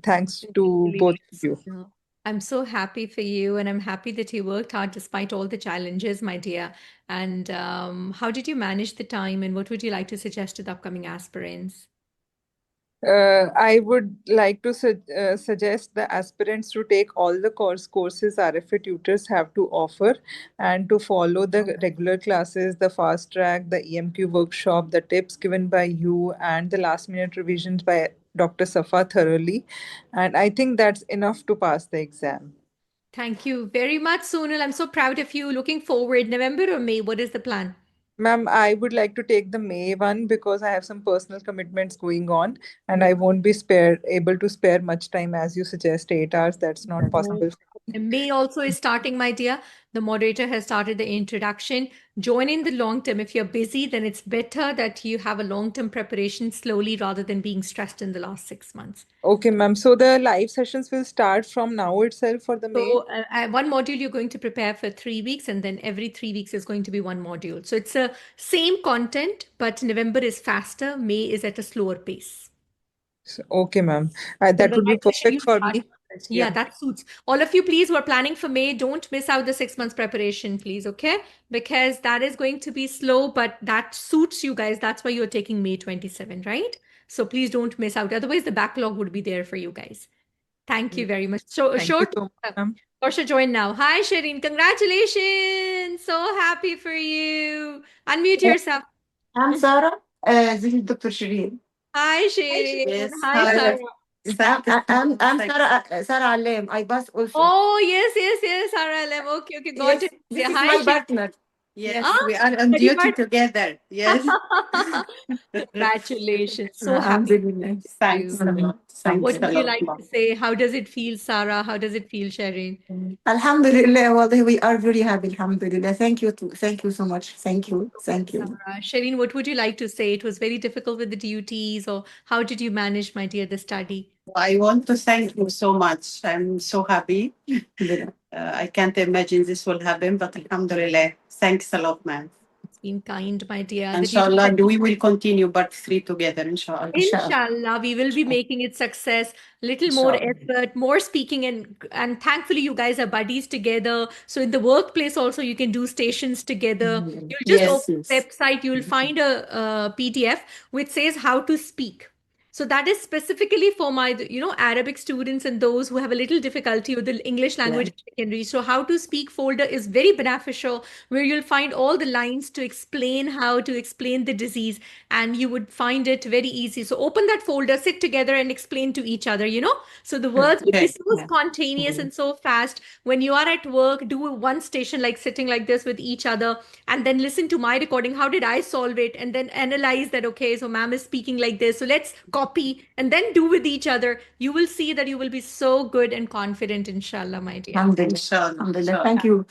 thanks to both of you. No, I'm so happy for you, and I'm happy that you worked hard despite all the challenges, my dear. And how did you manage the time, and what would you like to suggest to the upcoming aspirants? I would like to suggest the aspirants to take all the courses RFA tutors have to offer and to follow the regular classes, the fast track, the EMQ workshop, the tips given by you, and the last minute revisions by Dr. Safa thoroughly. And I think that's enough to pass the exam. Thank you very much, Sonal. I'm so proud of you. Looking forward, November or May, what is the plan? Ma'am, I would like to take the May one because I have some personal commitments going on and I won't be able to spare much time as you suggest 8 hours. That's not possible. And May also is starting, my dear. The moderator has started the introduction. Join in the long term. If you're busy, then it's better that you have a long-term preparation slowly rather than being stressed in the last 6 months. Okay, ma'am. So the live sessions will start from now itself for the May? So one module you're going to prepare for 3 weeks, and then every 3 weeks is going to be one module. So it's a same content, but November is faster. May is at a slower pace. Okay, ma'am. That would be perfect for me. Yeah, that suits. All of you, please, who are planning for May, don't miss out the 6 months preparation, please, okay? Because that is going to be slow, but that suits you guys. That's why you're taking May 27, right? So please don't miss out. Otherwise, the backlog would be there for you guys. Thank you very much. So, Thank you so much, ma'am. Portia, join now. Hi, Shireen. Congratulations. So happy for you. Unmute yourself. I'm Sarah. This is Dr. Shireen. Hi, Shireen. Yes. Hi, Sarah. I'm Sarah Alem. I pass also. Oh, yes, Sarah Alem. Okay, got it. This is Hi, my Shireen. partner. Yes, Ah, we are on very duty much. together. Yes. Congratulations. So happy. Thanks a lot. What would you like to say? How does it feel, Sarah? How does it feel, Shireen? Alhamdulillah, wallahi, we are very happy. Alhamdulillah. Thank you so much. Thank you. Shireen, what would you like to say? It was very difficult with the duties, or how did you manage, my dear, the study? I want to thank you so much. I'm so happy. I can't imagine this will happen, but alhamdulillah. Thanks a lot, ma'am. It's been kind, my dear. that you Inshallah, said- we will continue part 3 together, inshallah. Inshallah, we will be making it success. Little more Inshallah. effort, more speaking, and thankfully you guys are buddies together. So in the workplace also you can do stations together. You'll just open the website, you'll find a PDF which says how to speak. So that is specifically for my, Arabic students and those who have a little difficulty with the English language secondary. So how to speak folder is very beneficial, where you'll find all the lines to explain how to explain the disease, and you would find it very easy. So open that folder, sit together and explain to each other, So the words would be so spontaneous and so fast. When you are at work, do one station like sitting like this with each other, and then listen to my recording. How did I solve it? And then analyze that, okay, so ma'am is speaking like this. So let's copy and then do with each other. You will see that you will be so good and confident, inshallah, my dear. Alhamdulillah. Thank you.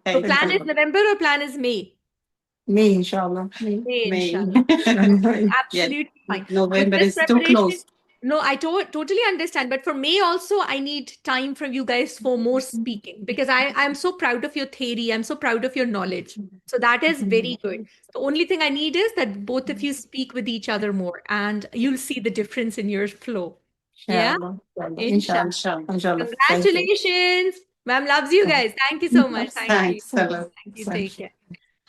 So plan is November or plan is May? May, inshallah. May, May. inshallah. Absolutely fine. November With this is too preparation, close. No, I totally understand. But for me also, I need time from you guys for more speaking because I'm so proud of your theory. I'm so proud of your knowledge. So that is very good. The only thing I need is that both of you speak with each other more and you'll see the difference in your flow. Yeah? Inshallah. Inshallah. Thank you. Congratulations. Ma'am loves you guys. Thank you so much. Thank you. Thanks a lot. Thank you. Take care.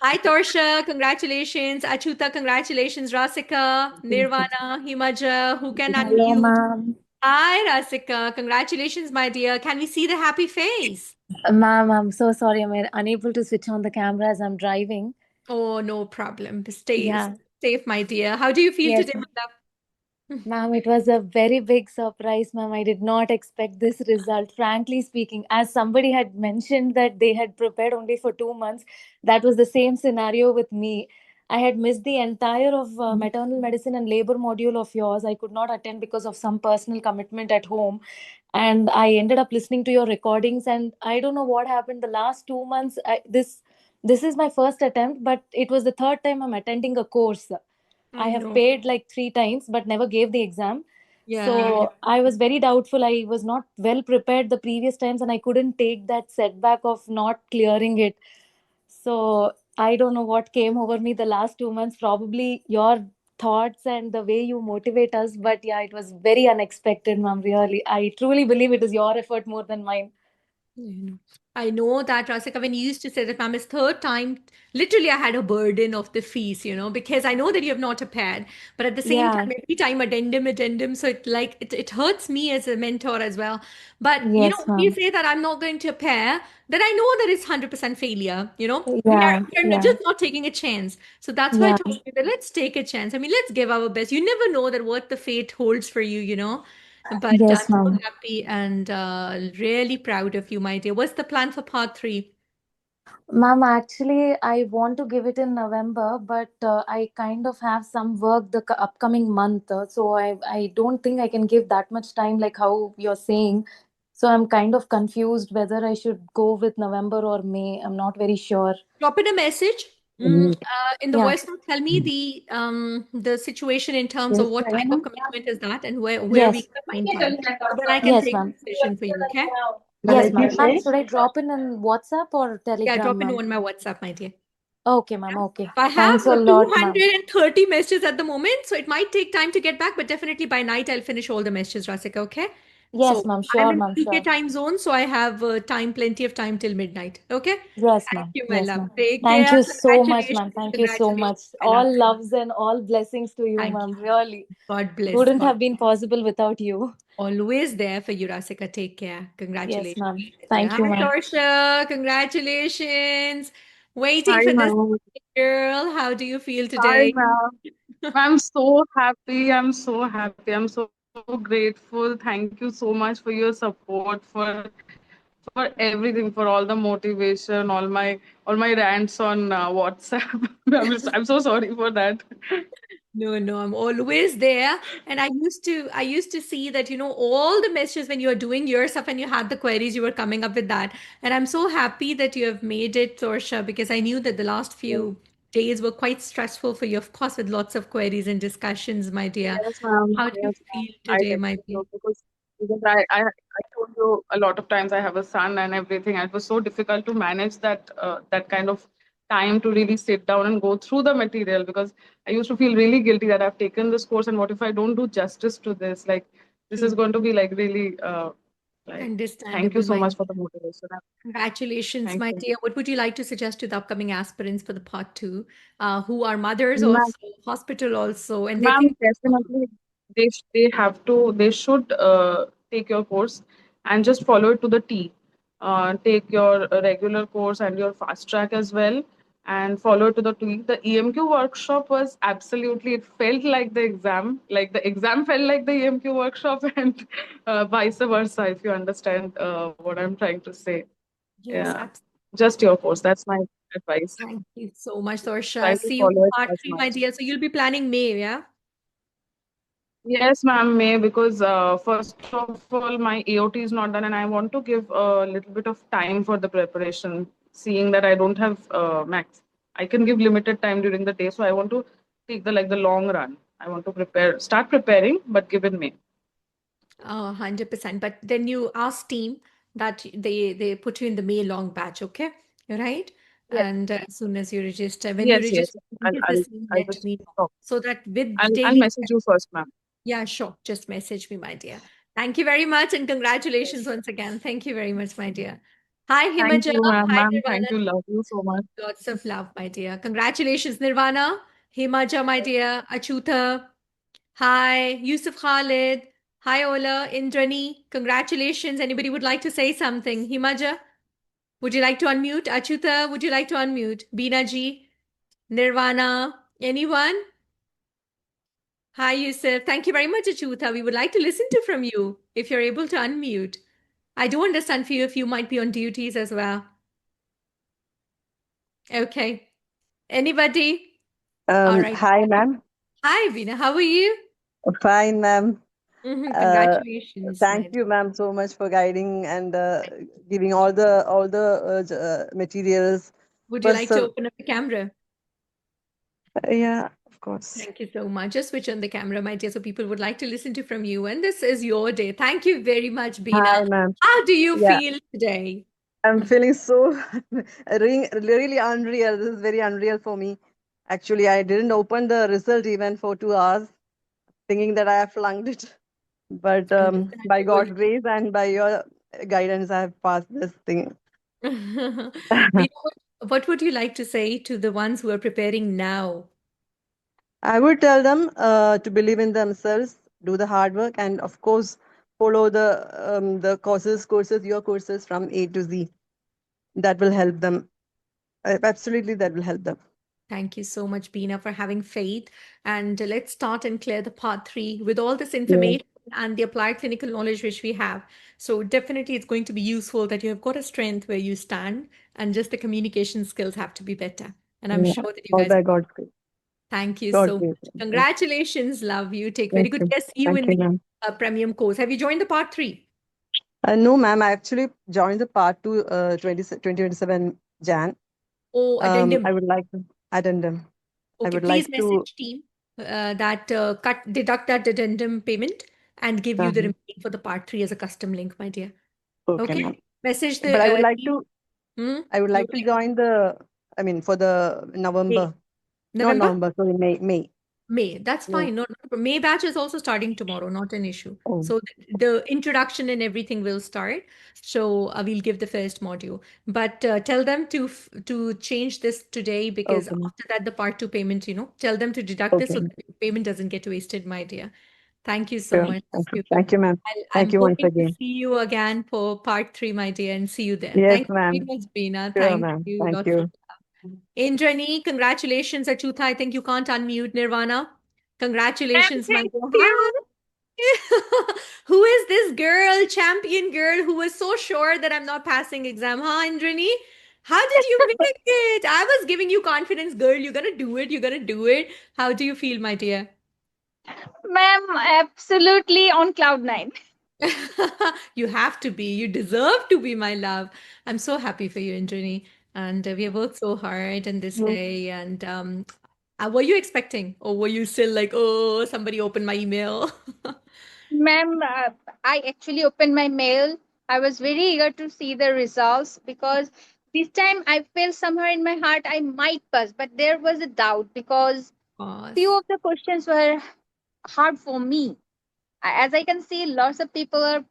Hi, Torsha. Congratulations. Achuta, congratulations. Rasika, Nirvana, Himaja, who can Hello, unmute? ma'am. Hi, Rasika. Congratulations, my dear. Can we see the happy face? Ma'am, I'm so sorry. I'm unable to switch on the camera as I'm driving. Oh, no problem. Stay Yeah. safe, my dear. How do you feel Yes, today, ma'am. my love? Ma'am, it was a very big surprise, ma'am. I did not expect this result, frankly speaking. As somebody had mentioned that they had prepared only for 2 months, that was the same scenario with me. I had missed the entire of maternal medicine and labor module of yours. I could not attend because of some personal commitment at home. And I ended up listening to your recordings, and I don't know what happened the last 2 months. This is my first attempt, but it was the third time I'm attending a course. I have know. paid like 3 times but never gave the exam. Yeah. So I was very doubtful. I was not well prepared the previous times and I couldn't take that setback of not clearing it. So I don't know what came over me the last 2 months. Probably your thoughts and the way you motivate us. But yeah, it was very unexpected, ma'am. Really. I truly believe it is your effort more than mine. I know that, Rasika, when you used to say that, ma'am, it's third time, literally I had a burden of the fees, because I know that you have not appeared, but at the same Yeah. time, every time addendum, so it hurts me as a mentor as well. But, Yes, when you ma'am. say that I'm not going to appear, then I know that it's 100% failure, We are Yeah. we're just not taking a chance. So that's why I Yeah. told you that let's take a chance. I mean, let's give our best. You never know that what the fate holds for you. But I'm Yes, so ma'am. happy and really proud of you, my dear. What's the plan for part 3? Ma'am, actually, I want to give it in November, but I kind of have some work the upcoming month. So I don't think I can give that much time like how you're saying. So I'm kind of confused whether I should go with November or May. I'm not very sure. Drop in a message. In the Yeah. voice note, tell me the situation in terms of what type of commitment is that and where we Yes. can find time. So then I can Yes, take a ma'am. decision for you, okay? Yes, ma'am. Ma'am, should I drop in on WhatsApp or Yeah, Telegram, drop in ma'am? on my WhatsApp, my dear. Okay, ma'am. Okay. I have Thanks a lot, ma'am. 230 messages at the moment, so it might take time to get back, but definitely by night I'll finish all the messages, Rasika, okay? Yes, So ma'am. I'm Sure, in ma'am. UK Sure. time zone, so I have plenty of time till midnight, okay? Yes, Thank ma'am. you, my Yes, love. ma'am. Take Thank care. you so much, Congratulations. ma'am. Thank you so much. Congratulations, my love. All loves and all blessings to you, Thank ma'am. Really. God bless. Couldn't God have been possible without you. always there for you, Rasika. Take care. Yes, Congratulations. ma'am. Yeah. Thank you, Hi, ma'am. Torsha. Congratulations. Waiting Hi, for this ma'am. girl. How do you feel Hi, today? ma'am. I'm so happy. I'm so happy. I'm so grateful. Thank you so much for your support, for everything, for all the motivation, all my rants on WhatsApp. I'm so sorry for that. No, I'm always there. And I used to see that, all the messages when you are doing your stuff and you had the queries, you were coming up with that. And I'm so happy that you have made it, Torsha, because I knew that the last few days were quite stressful for you, of course, with lots of queries and discussions, my dear. Yes, ma'am. How do you Yes, ma'am. feel I today, get my it. dear? Because I told you a lot of times I have a son and everything. It was so difficult to manage that kind of time to really sit down and go through the material, because I used to feel really guilty that I've taken this course and what if I don't do justice to this? Like this is True. going to be like really like thank you Understandable, so my much dear. for the motivation. Congratulations, Thank my you. dear. What would you like to suggest to the upcoming aspirants for the part 2, who are mothers Ma'am, also, hospital also, and they Ma'am, think, definitely they should take your course and just follow it to the T. Take your regular course and your fast track as well, and follow it to the T. The EMQ workshop was absolutely, it felt like the exam, like the exam felt like the EMQ workshop, and vice versa, if you understand what I'm trying to say. yes, Yeah, absolutely. just your course. That's my advice. Thank you so much, Try Torsha. to See you follow in it part as 3, my much. dear. So you'll be planning May, yeah? Yes, ma'am, may, because first of all, my AOT is not done, and I want to give a little bit of time for the preparation. Seeing that I don't have max, I can give limited time during the day, so I want to take the long run. I want to start preparing, but give in May. Oh, 100%. But then you ask team that they put you in the May long batch, okay? Right? Yes, And as soon as you register, when you yes. register, I'll give the I'll same, I'll let just me know. talk. So that with I'll daily, message you first, ma'am. yeah, sure. Just message me, my dear. Thank you very much and congratulations once again. Thank you very much, my dear. Hi, Thank Himaja. you, ma'am. Hi, Ma'am, Nirvana. thank you. Love you so much. Lots of love, my dear. Congratulations, Nirvana. Himaja, my dear. Achuta. Hi, Yusuf Khalid. Hi, Ola. Indrani. Congratulations. Anybody would like to say something? Himaja, would you like to unmute? Achuta, would you like to unmute? Beena ji, Nirvana. Anyone? Hi, Yusuf. Thank you very much, Achuta. We would like to listen to from you if you're able to unmute. I do understand for you if you might be on duties as well. Okay. Anybody? All right. Hi, ma'am. Hi, Beena. How are you? Fine, ma'am. Congratulations, Thank my you, ma'am, so much for guiding and giving all the materials. Would you Was like to open up the camera? yeah, of course. Thank you so much. Just switch on the camera, my dear, so people would like to listen to from you. And this is your day. Thank you very much, Beena. Hi, ma'am. How do you Yeah, feel today? I'm feeling so really unreal. This is very unreal for me. Actually, I didn't open the result even for 2 hours, thinking that I have flunked it. But by God's grace and by your guidance, I have passed this thing. Beena, what would you like to say to the ones who are preparing now? I would tell them to believe in themselves, do the hard work, and of course, follow the your courses from A to Z. That will help them. Absolutely, that will help them. Thank you so much, Beena, for having faith. And let's start and clear the part 3 with all this information and the applied clinical knowledge which we have. So definitely it's going to be useful that you have got a strength where you stand and just the communication skills have to be better. And I'm Yeah. sure that you All guys by will. God's grace. Thank you God's so grace. much. Congratulations. Love you. Take very Thank good you. care. See you Thank in you, the ma'am. premium course. Have you joined the part 3? No, ma'am. I actually joined the part 2, 2027 Jan. Oh, addendum. I would like to addendum. I Okay, would please like to. message team that deduct that addendum payment and give you the remaining for the part 3 as a custom link, my dear. Okay, Okay. ma'am. Message But I would the like team. to. I would You like would to like join for the November. Not November? November, sorry, May. May. That's May. fine. No, May batch is also starting tomorrow, not an issue. Oh. So the introduction and everything will start. So we'll give the first module. But tell them to change this today because Okay, ma'am. after that the part 2 payment, tell them to deduct this Okay. so that the payment doesn't get wasted, my dear. Thank you so Sure. much. Thank you, ma'am. I'm Thank you once hoping to again. see you again for part 3, my dear, and see you there. Yes, Thank you very ma'am. much, Beena. Sure, Thank ma'am. you. Thank Lots you. of love. Indrani, congratulations, Achutha. I think you can't unmute Nirvana. Congratulations, my Thank dear. you. Who is this girl, champion girl, who was so sure that I'm not passing exam? Huh, Indrani? How did you make it? I was giving you confidence, girl. You're gonna do it. You're gonna do it. How do you feel, my dear? Ma'am, absolutely on cloud nine. You have to be. You deserve to be, my love. I'm so happy for you, Indrani. And we have worked so hard in this day. And were you expecting, or were you still like, oh, somebody opened my email? Ma'am, I actually opened my mail. I was very eager to see the results because this time I felt somewhere in my heart I might pass, but there was a doubt because few of the questions were hard for me. As I can see, lots of people are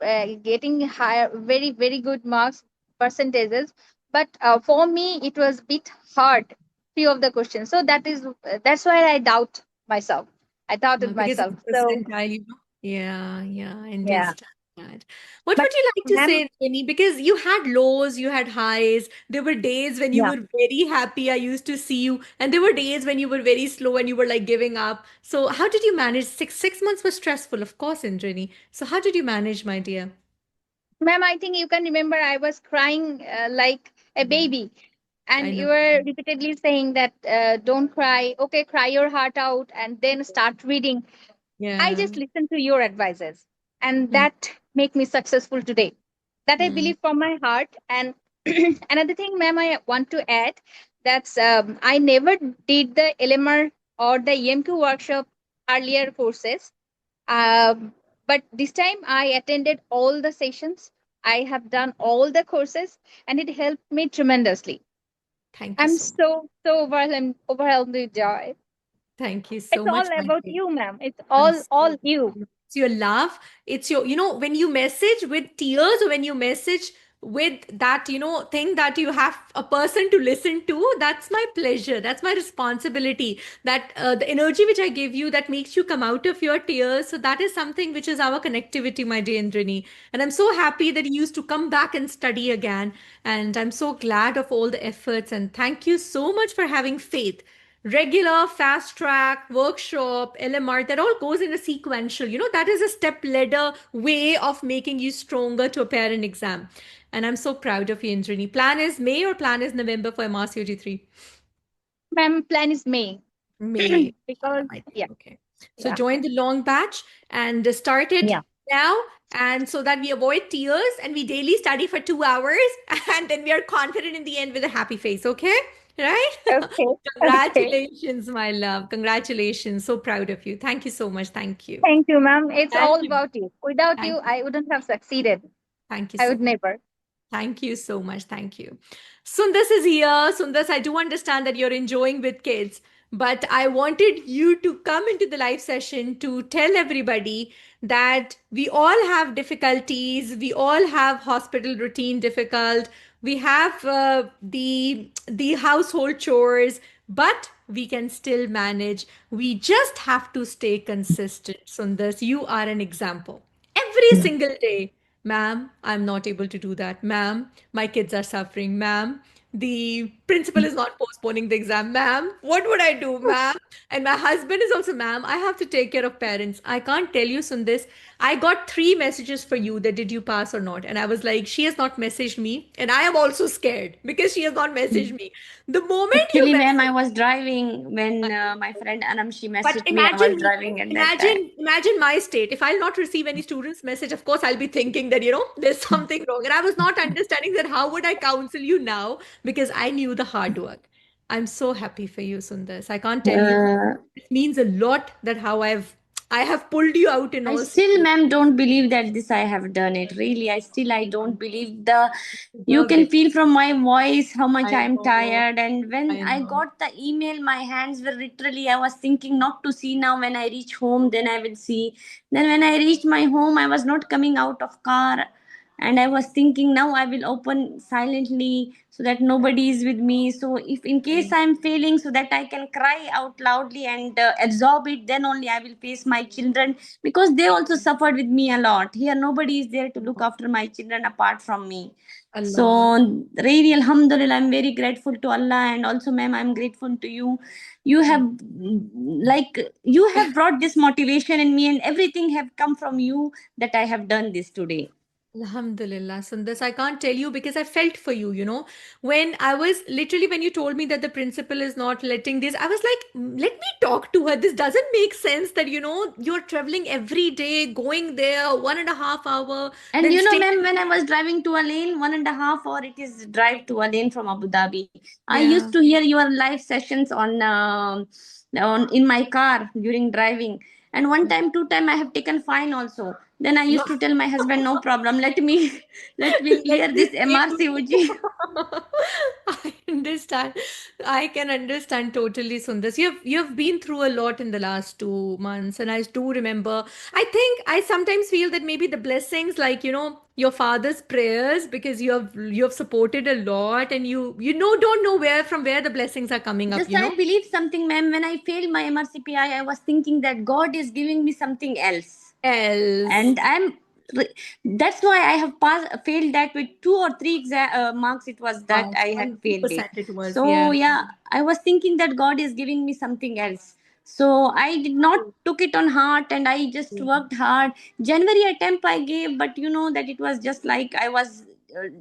getting higher, very, very good marks, percentages. But for me, it was a bit hard, few of the questions. So that's why I doubt myself. I doubted Because myself. it's So percentile. Yeah, I yeah. understand that. What But would you like to ma'am, say, Jenny? Because you had lows, you had highs. There were days when you yeah. were very happy. I used to see you, and there were days when you were very slow and you were like giving up. So how did you manage? Six months was stressful, of course, Indrani. So how did you manage, my dear? Ma'am, I think you can remember I was crying like a baby. I And you know. were repeatedly saying that don't cry, okay, cry your heart out and then start reading. I Yeah. just listened to your advices, and Mm, that make me successful today. That I mm. believe from my heart. And another thing, ma'am, I want to add that's I never did the LMR or the EMQ workshop earlier courses. Um But this time I attended all the sessions. I have done all the courses, and it helped me tremendously. Thank you I'm so much. so overwhelmed with joy. Thank you It's so all much, my about dear. you, ma'am. It's I'm all so you. it's your love. It's your, when you message with tears, or when you message with that, thing that you have a person to listen to, that's my pleasure. That's my responsibility. That the energy which I give you, that makes you come out of your tears. So that is something which is our connectivity, my dear Indrini. And I'm so happy that you used to come back and study again. And I'm so glad of all the efforts. And thank you so much for having faith. Regular, fast track, workshop, LMR, that all goes in a sequential. That is a step ladder way of making you stronger to appear in exam. And I'm so proud of you, Indrini. Plan is May or plan is November for MRCOG3? Ma'am, plan is May. May. Because, yeah. Okay. So join the long batch and start it Yeah. now. And so that we avoid tears and we daily study for 2 hours and then we are confident in the end with a happy face. Okay? Right? Okay. Congratulations, my love. Congratulations. So proud of you. Thank you so much. Thank you. Thank you, ma'am. It's Thank all you. about you. Without Thank you, you. I wouldn't have succeeded. Thank you I so would much. never. Thank you so much. Thank you. Sundas is here. Sundas, I do understand that you're enjoying with kids, but I wanted you to come into the live session to tell everybody that we all have difficulties. We all have hospital routine difficult. We have the household chores, but we can still manage. We just have to stay consistent. Sundas, you are an example. Every single day, ma'am, I'm not able to do that. Ma'am, my kids are suffering. Ma'am, the principal is not postponing the exam. Ma'am, what would I do, ma'am? And my husband is also, ma'am, I have to take care of parents. I can't tell you, Sundis. I got 3 messages for you that did you pass or not? And I was like, she has not messaged me. And I am also scared because she has not messaged me. The moment you Actually, ma'am, I message, was driving when my friend Anam, she but messaged me. I was imagine, driving at that time. imagine my state. If I'll not receive any student's message, of course, I'll be thinking that, there's something wrong. And I was not understanding that how would I counsel you now because I knew the hard work. I'm so happy for you, Sundas. I can't tell you. Uh, It means a lot that how I have pulled you out in I all still, situations. ma'am, don't believe that this I have done it. Really, I don't believe the. You Deserved can it. feel from my voice how much I I'm know. tired. And when I I know. got the email, my hands were literally. I was thinking not to see now. When I reach home, then I will see. Then when I reached my home, I was not coming out of car, and I was thinking now I will open silently so that nobody is with me. So if in case I'm failing, so that I can cry out loudly and absorb it, then only I will face my children, because they also suffered with me a lot. Here nobody is there to look after my children apart from me. So Allah. really, alhamdulillah, I'm very grateful to Allah, and also, ma'am, I'm grateful to you. You have you have brought this motivation in me, and everything have come from you that I have done this today. Alhamdulillah, Sundas. I can't tell you because I felt for you. When I was literally, when you told me that the principal is not letting this, I was like, let me talk to her. This doesn't make sense that, you're traveling every day, going there 1.5 hour, And then you know, staying. ma'am, when I was driving to Alain, 1.5 hour it is drive to Alain from Abu Dhabi. I Yeah. used to hear your live sessions on in my car during driving. And one time, 2 time, I have taken fine also. Then I used to tell my husband, no problem, let me let me clear Let me this stay MRC with Uji. you. I understand. I can understand totally, Sundas. You've been through a lot in the last 2 months, and I do remember. I think I sometimes feel that maybe the blessings, like your father's prayers, because you have supported a lot, and don't know where the blessings are coming up. Just I believe something, ma'am. When I failed my MRCPI, I was thinking that God is giving me something else. And that's why I have failed that with 2 or 3 marks. It was that I had failed it. 100% it was, So yeah, I was thinking that God is giving me something else. So I did not took it on heart, and I just worked hard. January attempt I gave, but you know that it was just like I was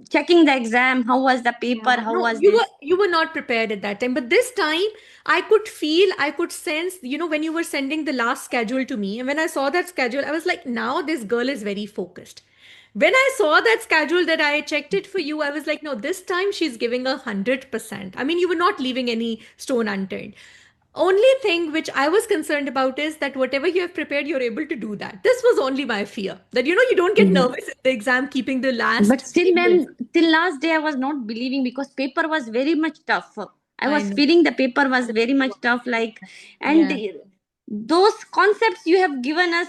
checking the exam. How was the paper? Yeah, How no, was you this? were not prepared at that time. But this time, I could feel, I could sense, when you were sending the last schedule to me, and when I saw that schedule, I was like, now this girl is very focused. When I saw that schedule that I checked it for you, I was like, no, this time she's giving 100%. I mean, you were not leaving any stone unturned. only thing which I was concerned about is that whatever you have prepared, you're able to do that. This was only my fear that, you don't get Mhm. nervous in the exam, keeping the But last still, in the ma'am, exam. till last day I was not believing because paper was very much tough. I I was know. feeling the paper was very much tough, like, and Yeah. those concepts you have given us,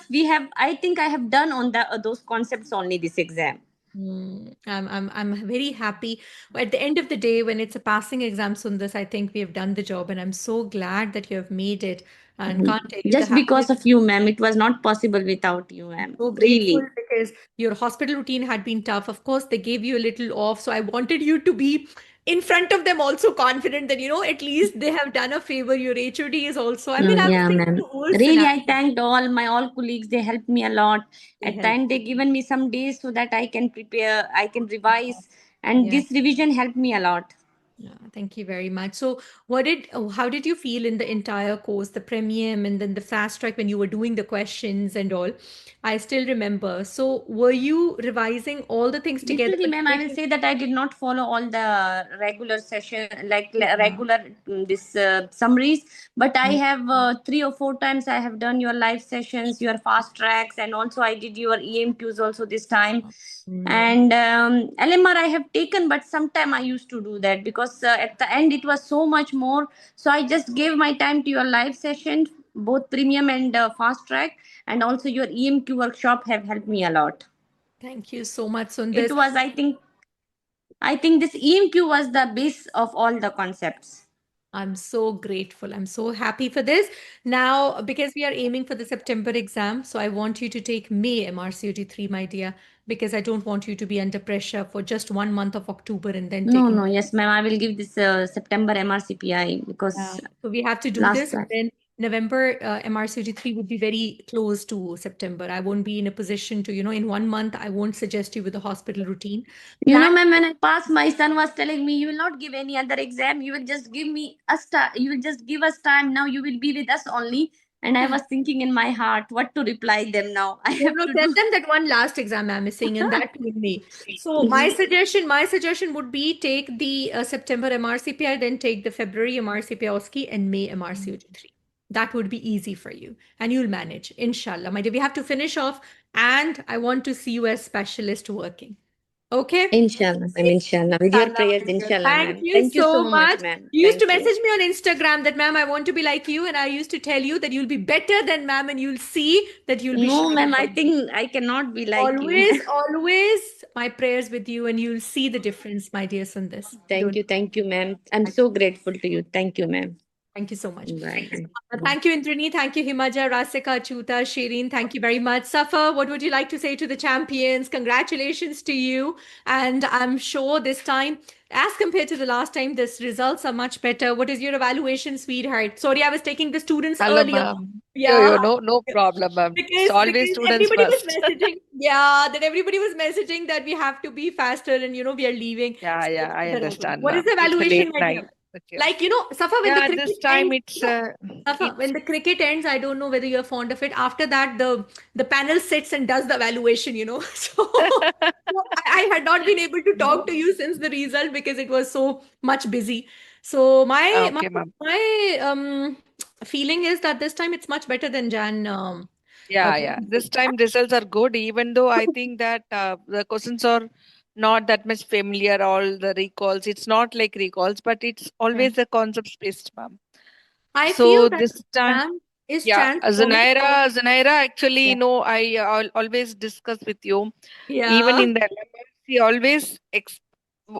I think I have done on those concepts only this exam. I'm very happy. At the end of the day, when it's a passing exam, Sundar, I think we have done the job, and I'm so glad that you have made it. And can't tell you the Just because happiness. of you, ma'am. It was not possible without you, ma'am. So grateful Really. because your hospital routine had been tough. Of course, they gave you a little off. So I wanted you to be in front of them also confident that, at least they have done a favor. Your HOD is also, I mean, I was Yeah, thinking ma'am. the whole Really, scenario. I thanked all colleagues. They helped me a lot. They At helped. time, they given me some days so that I can prepare, I can revise, and Yeah. this revision helped me a lot. Yeah, thank you very much. So, how did you feel in the entire course, the premium and then the fast track when you were doing the questions and all? I still remember. So, were you revising all the things together? Literally, ma'am, I will say that I did not follow all the regular session, like Yeah. regular this summaries, but I Mm. have 3 or 4 times I have done your live sessions, your fast tracks, and also I did your EMQs also this time. Mm. And LMR I have taken, but sometime I used to do that because at the end it was so much more. So I just gave my time to your live session, both premium and fast track, and also your EMQ workshop have helped me a lot. Thank you so much, It Sundar. was, I think this EMQ was the base of all the concepts. I'm so grateful. I'm so happy for this. Now, because we are aiming for the September exam, so I want you to take May MRCOT3, my dear, because I don't want you to be under pressure for just 1 month of October and then No, taking. no, yes, ma'am. I will give this September MRCPI because So we have to do last this. time. Then November MRCOT3 would be very close to September. I won't be in a position to, in 1 month, I won't suggest you with a hospital routine. You know, Plan. ma'am, when I passed, my son was telling me, "You will not give any other exam. You will just give me a star. You will just give us time. Now you will be with us only." And I was thinking in my heart, what to reply them now. I No, have no, to tell do. them that one last exam I'm missing, and that with me. So my suggestion would be take the September MRCPI, then take the February MRCPI OSCE and May MRCOT3. That would be easy for you, and you'll manage, inshallah. My dear, we have to finish off, and I want to see you as specialist working. Okay? Inshallah, ma'am. Inshallah. With your Inshallah, prayers, my dear. inshallah, Thank ma'am. you Thank you so so much, much. ma'am. You used to Thank you. message me on Instagram that, ma'am, I want to be like you. And I used to tell you that you'll be better than ma'am, and you'll see that you'll be No, ma'am. shining. I think I cannot be like you. Always, always my prayers with you, and you'll see the difference, my dear Sundar. Thank you, ma'am. I'm so grateful to you. Thank you, ma'am. Thank you so much. Bye. Thank you, Indrini. Thank you, Himaja, Rasika, Chuta, Shireen. Thank you very much. Safa, what would you like to say to the champions? Congratulations to you. And I'm sure this time, as compared to the last time, this results are much better. What is your evaluation, sweetheart? Sorry, I was taking the students Hello, earlier. ma'am. Yeah. No problem, ma'am. It's always Because students everybody was first. messaging, yeah, that everybody was messaging that we have to be faster and we are leaving. Yeah, So yeah, I understand, what is ma'am. the It's a evaluation, late my night. dear? Okay. Like, Safa, when the Yeah, cricket this time ends, it's Safa, when the cricket ends, I don't know whether you're fond of it. After that, the panel sits and does the evaluation. So I had not been able to talk to you since the result because it was so much busy. So okay, ma'am. my feeling is that this time it's much better than Jan. Yeah. This time results are good, even though I think that the questions are not that much familiar, all the recalls. It's not like recalls, but it's always the concepts based, ma'am. I feel So that this time, Jan is yeah, transforming. Zanaira, actually, Yeah. always discuss with you. Even Yeah. in the LMS, he always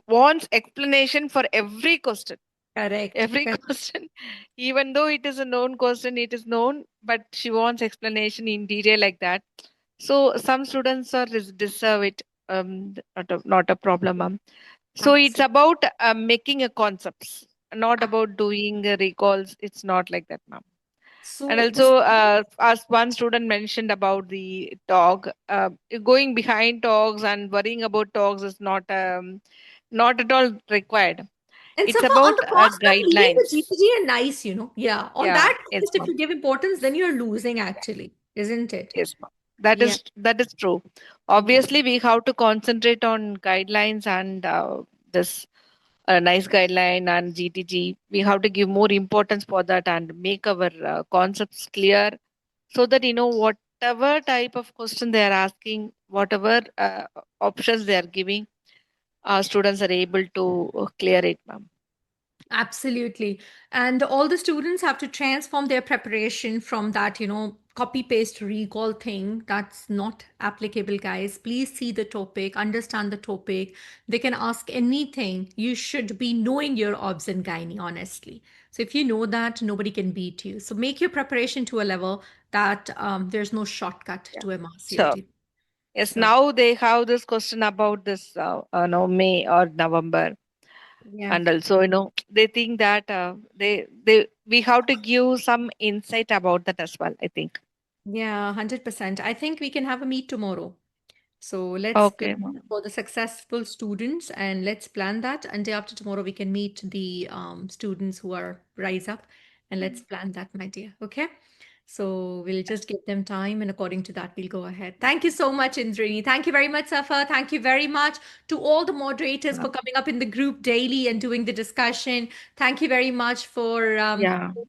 wants explanation for every question. Correct. Every question, even though it is a known question, it is known, but she wants explanation in detail like that. So some students are deserve it. Not a problem, ma'am. So it's about making a concepts, not about doing recalls. It's not like that, ma'am. And So also, as one student mentioned about the dog, going behind dogs and worrying about dogs is not at all required. And It's Safa, on about the cost of leaving the guidelines. GPG and nice, Yeah. On Yeah, that yes, cost, if ma'am. you give importance, then you're losing actually, isn't it? Yes, ma'am. That Yeah. is true. Obviously, we have to concentrate on guidelines and this a nice guideline and GTG. We have to give more importance for that and make our concepts clear so that whatever type of question they are asking, whatever options they are giving, students are able to clear it, ma'am. Absolutely. And all the students have to transform their preparation from that, copy paste recall thing. That's not applicable, guys. Please see the topic, understand the topic. They can ask anything. You should be knowing your obs and gynae, honestly. So if you know that, nobody can beat you. So make your preparation to a level that there's no shortcut to MRCIT. Yes, So- now they have this question about this, May or November. Yeah. And also, they think that we have to give some insight about that as well, I think. Yeah, 100%. I think we can have a meet tomorrow. So let's Okay, plan for the successful students and let's plan that. And day after tomorrow, we can meet the students who are Rise Up and let's plan that, my dear. Okay. So we'll just give them time and according to that, we'll go ahead. Thank you so much, Indrini. Thank you very much, Safa. Thank you very much to all the moderators for coming up in the group daily and doing the discussion. Thank you very much for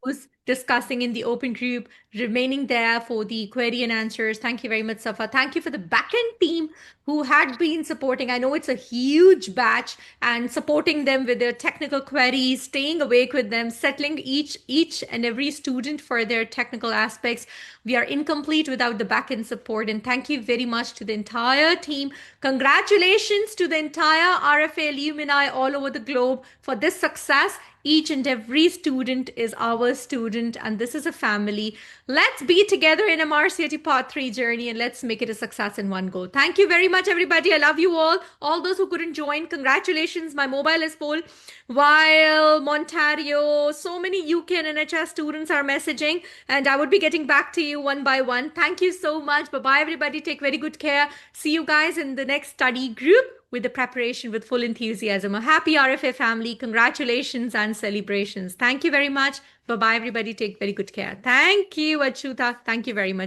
who's discussing in the open group, remaining there for the query and answers. Thank you very much, Safa. Thank you for the backend team who had been supporting. I know it's a huge batch and supporting them with their technical queries, staying awake with them, settling each and every student for their technical aspects. We are incomplete without the backend support. And thank you very much to the entire team. Congratulations to the entire RFA alumni all over the globe for this success. Each and every student is our student, and this is a family. Let's be together in MRCIT Part 3 journey and let's make it a success in one go. Thank you very much, everybody. I love you all. All those who couldn't join, congratulations. My mobile is full. While Montario, so many UK and NHS students are messaging, and I would be getting back to you one by one. Thank you so much. Bye-bye, everybody. Take very good care. See you guys in the next study group with the preparation with full enthusiasm. A happy RFA family. Congratulations and celebrations. Thank you very much. Bye-bye, everybody. Take very good care. Thank you, Achyuta. Thank you very much.